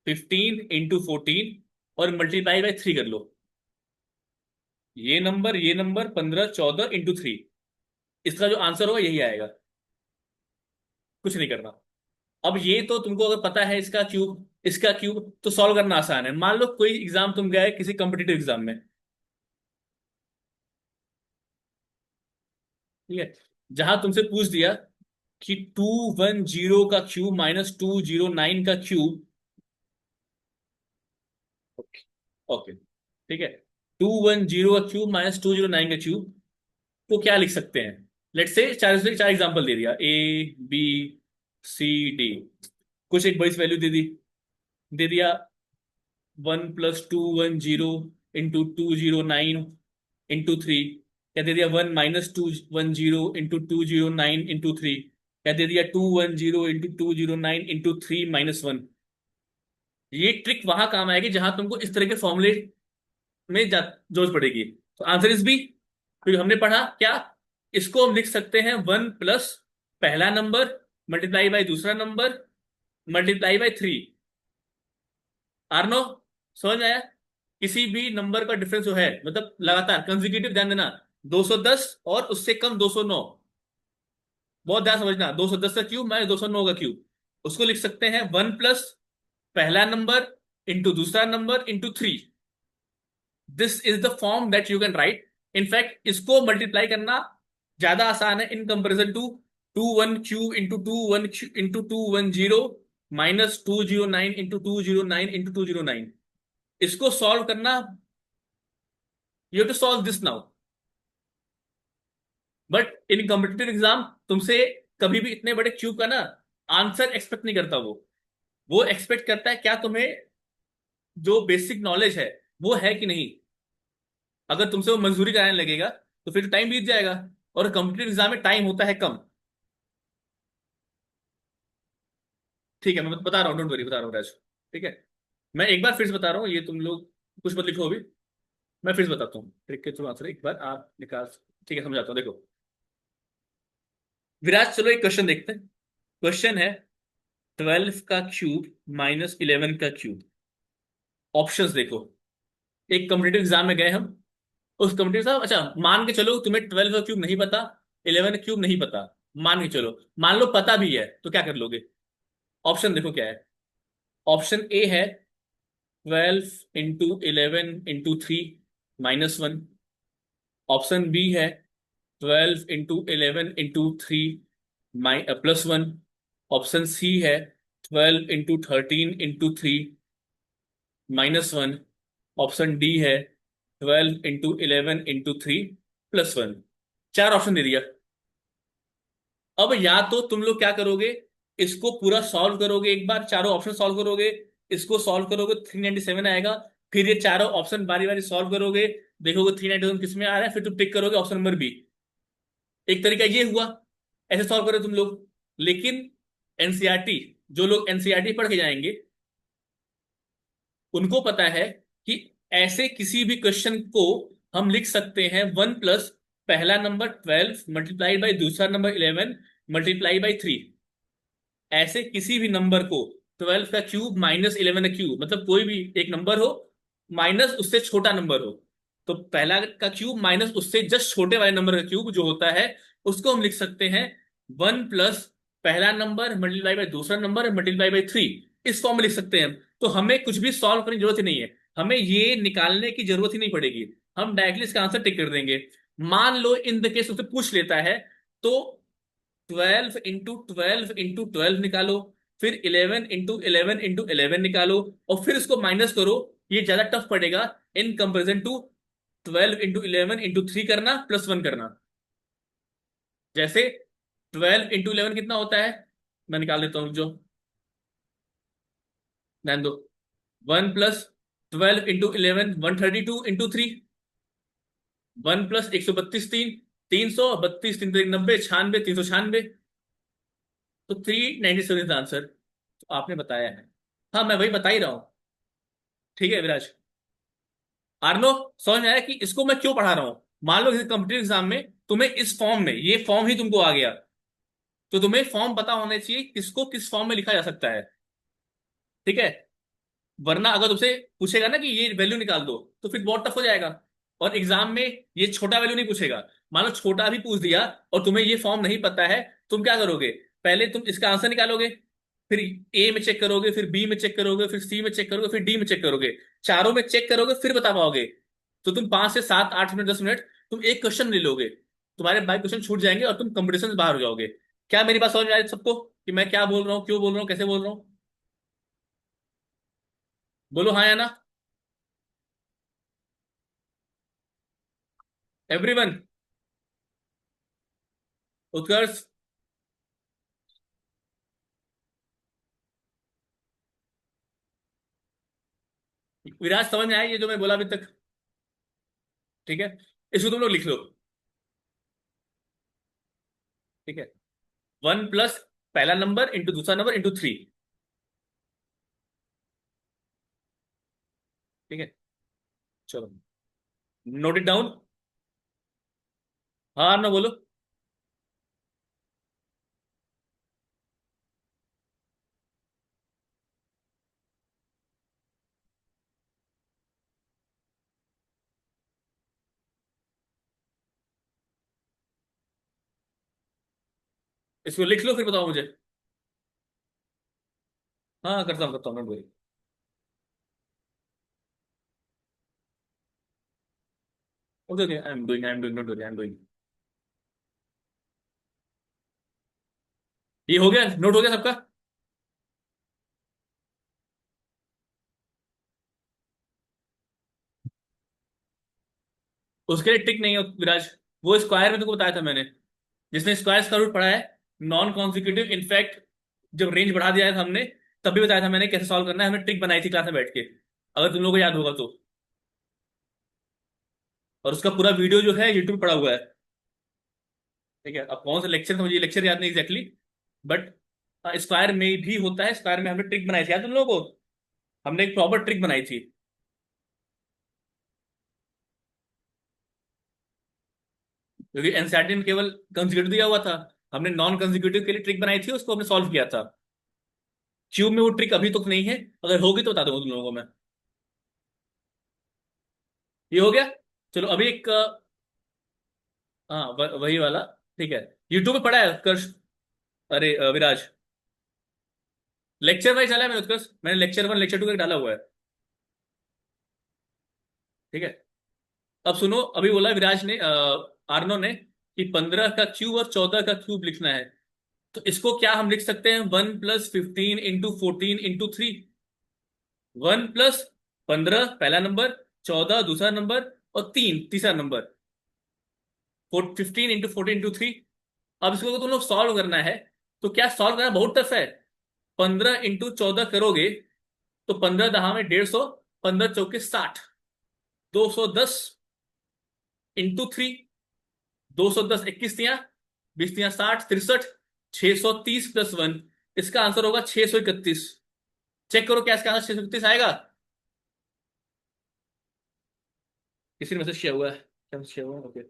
15 × 14 और मल्टीप्लाई बाय 3 कर लो। ये नंबर 15 14 × 3। इसका जो आंसर होगा यही आएगा। कुछ नहीं करना। अब ये तो तुमको अगर पता है इसका क्यूब तो सॉल्व करना आसान है। मान लो कोई एग्जाम तुम गए किसी कॉम्पिटिटिव एग्जाम में। ठीक है। जहां तुमसे पूछ दिया कि 210 का क्यूब -209 का क्यूब। ओके। ओके। ठीक है। 210 का क्यूब -209 का क्यूब को क्या लिख सकते हैं? लेट से चार से चार एग्जाम्पल दे दिया, A B C D। कुछ एक बड़ी वैल्यू दे दिया। 1 + 210 × 209 × 3। क्या दे दिया? 1 - 210 × 209 × 3। क्या दे दिया? 210 × 209 × 3 - 1। ये ट्रिक वहां काम आएगी जहां तुमको इस तरह के फॉर्मूले में जरूरत पड़ेगी। तो आंसर इज बी, क्योंकि हमने पढ़ा क्या, इसको हम लिख सकते हैं 1 प्लस पहला नंबर मल्टीप्लाई बाय दूसरा नंबर मल्टीप्लाई बाय 3। आर्नो, समझ में आया? किसी भी नंबर का डिफरेंस जो है, मतलब लगातार कंसेक्यूटिव, ध्यान देना, 210 और उससे कम 209। बहुत ध्यान समझना, 210 का क्यूब माइनस 209 का क्यूब। उसको लिख सकते हैं 1 प्लस पहला नंबर इंटू दूसरा number into 3। This is the form that you can write. In fact इसको मल्टीप्लाई करना ज्यादा आसान है in comparison to 2 1 cube into 2 1 into 2 1 0 minus 209 into 209 into 209। इसको सॉल्व करना, you have to solve this now. But in competitive exam तुमसे कभी भी इतने बड़े क्यूब का ना आंसर एक्सपेक्ट नहीं करता। वो एक्सपेक्ट करता है क्या तुम्हें जो बेसिक नॉलेज है वो है कि नहीं। अगर तुमसे वो मंजूरी कराने लगेगा तो फिर टाइम बीत जाएगा, और कॉम्पिटिटिव एग्जाम में टाइम होता है कम। ठीक है, मैं बता रहा हूँ, डोंट वरी, बता रहा हूँ राज। ठीक है, मैं एक बार फिर से बता रहा हूँ, ये तुम लोग कुछ मत लिखो अभी। मैं फिर से बताता हूँ ट्रिक के थ्रू आंसर, एक बार आप निकाल। ठीक है, समझाता हूँ, देखो। विराज, चलो एक क्वेश्चन देखते हैं। क्वेश्चन है 12 का क्यूब माइनस 11 का क्यूब। ऑप्शंस देखो। एक कॉम्पिटिटिव एग्जाम में गए हम, उस कॉम्पिटिटिव साहब, अच्छा मान के चलो तुम्हें 12 का क्यूब नहीं पता, 11 का क्यूब नहीं पता। मान के चलो, मान लो पता भी है तो क्या कर लोगे? ऑप्शन देखो क्या है। ऑप्शन ए है 12 इंटू 11 इंटू 3 -1। ऑप्शन बी है 12 इंटू 11 इंटू 3 +1। ऑप्शन सी है 12 इंटू 13 इंटू 3 -1। ऑप्शन डी है 12 इंटू 11 इंटू 3 +1। चार ऑप्शन दे दिया। अब या तो तुम लोग क्या करोगे, इसको पूरा सॉल्व करोगे, एक बार चारों ऑप्शन सॉल्व करोगे। इसको सॉल्व करोगे 397 आएगा। फिर ये चारों ऑप्शन बारी बारी सॉल्व करोगे, देखोगे 397 किस में आ रहा है, फिर तुम टिक करोगे ऑप्शन नंबर बी। एक तरीका ये हुआ, ऐसे सॉल्व करो तुम लोग। लेकिन एनसीईआरटी, जो लोग एनसीईआरटी पढ़ के जाएंगे उनको पता है कि ऐसे किसी भी क्वेश्चन को हम लिख सकते हैं 1 प्लस पहला नंबर 12 मल्टीप्लाइड बाई दूसरा नंबर 11 मल्टीप्लाई बाई 3। ऐसे किसी भी नंबर को 12 का क्यूब माइनस 11 का क्यूब, मतलब कोई भी एक नंबर हो माइनस उससे छोटा नंबर हो, तो पहला का क्यूब माइनस उससे जस्ट छोटे वाले नंबर का क्यूब जो होता है, उसको हम लिख सकते हैं 1 प्लस पहला नंबर मल्टीप्लाई बाई दूसरा नंबर मल्टीप्लाई बाई 3। इस फॉर्म में लिख सकते हैं हम। तो हमें कुछ भी सॉल्व करने की जरूरत ही नहीं है, हमें ये निकालने की जरूरत ही नहीं पड़ेगी। हम डायरेक्टली इसका आंसर टिक कर देंगे। मान लो इन द केस उससे पूछ लेता है, तो 12 इंटू 12 इंटू 12 निकालो, फिर 11 इंटू 11 इंटू 11 निकालो, और फिर इसको माइनस करो। ये ज्यादा टफ पड़ेगा in comparison to 12 into 11 into 3 करना +1 करना। जैसे 12 इंटू 11 कितना होता है, मैं निकाल देता हूँ जो, ध्यान दो। 1 प्लस 12 इंटू 11 132 इंटू 3। 1 प्लस 132 3, 332 3 90 96 396। तो 397 इज आंसर। तो आपने बताया है। हाँ, मैं वही बता ही रहा हूँ। ठीक है विराज। आर्नो, समझ में आया कि इसको मैं क्यों पढ़ा रहा हूँ? मान लो किसी कम्पिटिटिव एग्जाम में तुम्हें इस फॉर्म में, ये फॉर्म ही तुमको आ गया, तो तुम्हें फॉर्म पता होना चाहिए किसको किस फॉर्म में लिखा जा सकता है। ठीक है, वरना अगर तुमसे पूछेगा ना कि ये वैल्यू निकाल दो, तो फिर बहुत टफ हो जाएगा। और एग्जाम में ये छोटा वैल्यू नहीं पूछेगा। मान लो छोटा भी पूछ दिया और तुम्हें ये फॉर्म नहीं पता है, तुम क्या करोगे? पहले तुम इसका आंसर निकालोगे, फिर ए में चेक करोगे, फिर बी में चेक करोगे, फिर सी में चेक करोगे, फिर डी में चेक करोगे। चारों में चेक करोगे फिर बता पाओगे। तो तुम 5 से 7 8 मिनट 10 मिनट तुम एक क्वेश्चन ले लोगे, तुम्हारे 22 क्वेश्चन छूट जाएंगे और तुम कंपटीशन से बाहर हो जाओगे। क्या मेरी बात समझ में आ रही है सबको कि मैं क्या बोल रहा हूँ, क्यों बोल रहा हूँ, कैसे बोल रहा हूँ? बोलो हाँ या ना, एवरीवन। उत्कर्ष, विराज, समझ में आया ये जो मैं बोला अभी तक? ठीक है, इसको तुम लोग लिख लो। ठीक है, 1 प्लस पहला नंबर इंटू दूसरा नंबर इंटू 3। ठीक है, चलो, नोट इट डाउन। हाँ ना, बोलो। इसको लिख लो फिर बताओ मुझे। हाँ करता हूँ, don't. Okay okay, I am doing, don't worry, I am doing. ये हो गया, नोट हो गया सबका। उसके लिए टिक नहीं है विराज। वो स्क्वायर में तुमको बताया था मैंने। जिसने स्क्वायर का रूट पढ़ा है, नॉन कॉन्जिक्यूटिव, इनफैक्ट जब रेंज बढ़ा दिया था हमने, तब भी बताया था मैंने कैसे सॉल्व करना है। हमने ट्रिक बनाई थी क्लास में बैठ के, अगर तुम लोगों को याद होगा तो। और उसका पूरा वीडियो जो है यूट्यूब पड़ा हुआ है। ठीक है, अब कौन सा लेक्चर था मुझे लेक्चर याद नहीं एग्जैक्टली, बट स्क्वायर में भी होता है। स्क्वायर में हमने ट्रिक बनाई थी, याद है तुम लोगों को? हमने एक प्रॉपर ट्रिक बनाई थी। क्योंकि एनसीईआरटी में केवल कंसेक्यूटिव दिया हुआ था, हमने नॉन कंसेक्यूटिव के लिए ट्रिक बनाई थी, उसको हमने सॉल्व किया था। क्यूब में वो ट्रिक अभी तक नहीं है, अगर होगी तो बता दूंगा तुम लोगों को मैं। ये हो गया। चलो अभी एक हाँ वही वाला। ठीक है, यूट्यूब पे पड़ा है उत्कर्ष। अरे विराज, लेक्चर वाइज डाला है मैंने उत्कर्ष, मैंने लेक्चर 1 लेक्चर 2 का डाला हुआ है। ठीक है, अब सुनो, अभी बोला विराज ने, आर्नो ने, कि 15 का क्यूब और 14 का क्यूब लिखना है। तो इसको क्या हम लिख सकते हैं? 1 + 15 × 14 × 3। 1 + 15 पहला नंबर, 14 दूसरा नंबर, और 3 तीसरा नंबर। 15 × 14 × 3। अब इसको अगर तुम लोग सॉल्व करना है, तो क्या सॉल्व करना बहुत टफ है। 15 × 14 करोगे तो 15 दहा में 150, 15 × 4 = 60, 210 × 3, 210, 21 तियां, 20 तियां 60, 63, 630 + 1। इसका आंसर होगा 631। चेक करो क्या इसका आंसर 631 आएगा। किसी ने मैसेज शेयर हुआ है, क्या शेयर हुआ है? ओके,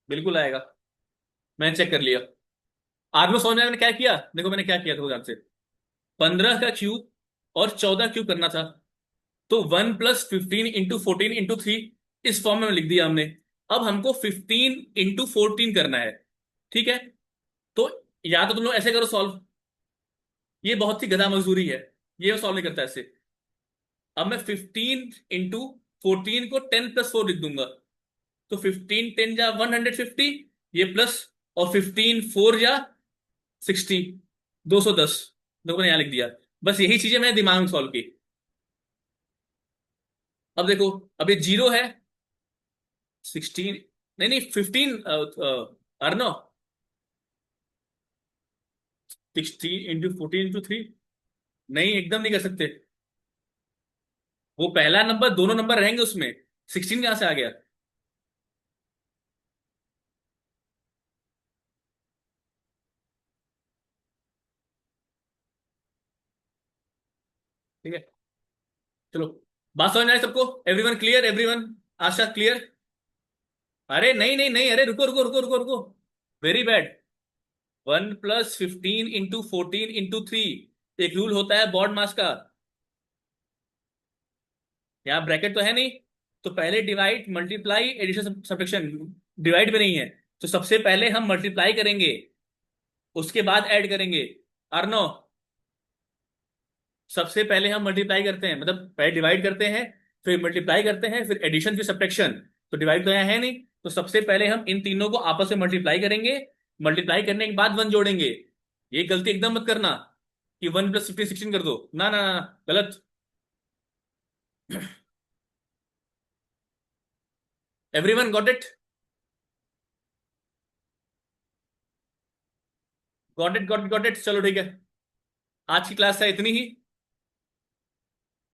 बिल्कुल आएगा, मैंने चेक कर लिया। आप लोग समझ में आया मैंने क्या किया? देखो मैंने क्या किया था ध्यान से। 15 का क्यूब और 14 क्यूब करना था, तो 1 + 15 × 14 × 3 इस फॉर्म में लिख दिया हमने। अब हमको 15 × 14 करना है। ठीक है, तो या तो तुम लोग ऐसे करो सॉल्व, ये बहुत ही गधा मजदूरी है, ये सॉल्व नहीं करता ऐसे। अब मैं 15 × 14 को 10 + 4 लिख दूंगा। तो 15 10 जा 150, ये प्लस, और 15 4 जा 60, 210। देखो मैंने यहां लिख दिया। बस यही चीजें मैंने दिमाग में सॉल्व की। अब देखो, अब ये जीरो है, 16, नहीं नहीं 15, अर्नो, 16 × 14 × 3। नहीं एकदम नहीं कर सकते, वो पहला नंबर, दोनों नंबर रहेंगे उसमें, 16 कहां से आ गया? ठीक है, चलो, बात समझ में आई सबको? Everyone clear? एवरीवन, आशा क्लियर? अरे नहीं नहीं नहीं, अरे रुको रुको रुको रुको रुको, वेरी बैड। 1 + 15 × 14 × 3, एक रूल होता है बॉड मास का। यहाँ ब्रैकेट तो है नहीं, तो पहले divide, multiply, addition, subtraction. Divide में नहीं है, तो सबसे पहले हम मल्टीप्लाई करेंगे, उसके बाद ऐड करेंगे। अर्नो, सबसे पहले हम मल्टीप्लाई करते हैं, मतलब पहले डिवाइड करते हैं, फिर मल्टीप्लाई करते हैं, फिर एडिशन, फिर सब्ट्रैक्शन। तो डिवाइड तो यहाँ है नहीं, तो सबसे पहले हम इन तीनों को आपस में मल्टीप्लाई करेंगे। मल्टीप्लाई करने के बाद 1 जोड़ेंगे। ये गलती एकदम मत करना कि 1 + 15 16 कर दो, ना ना ना, गलत। Everyone got it? Got it, got it, got it, चलो ठीक है। आज की क्लास है इतनी ही।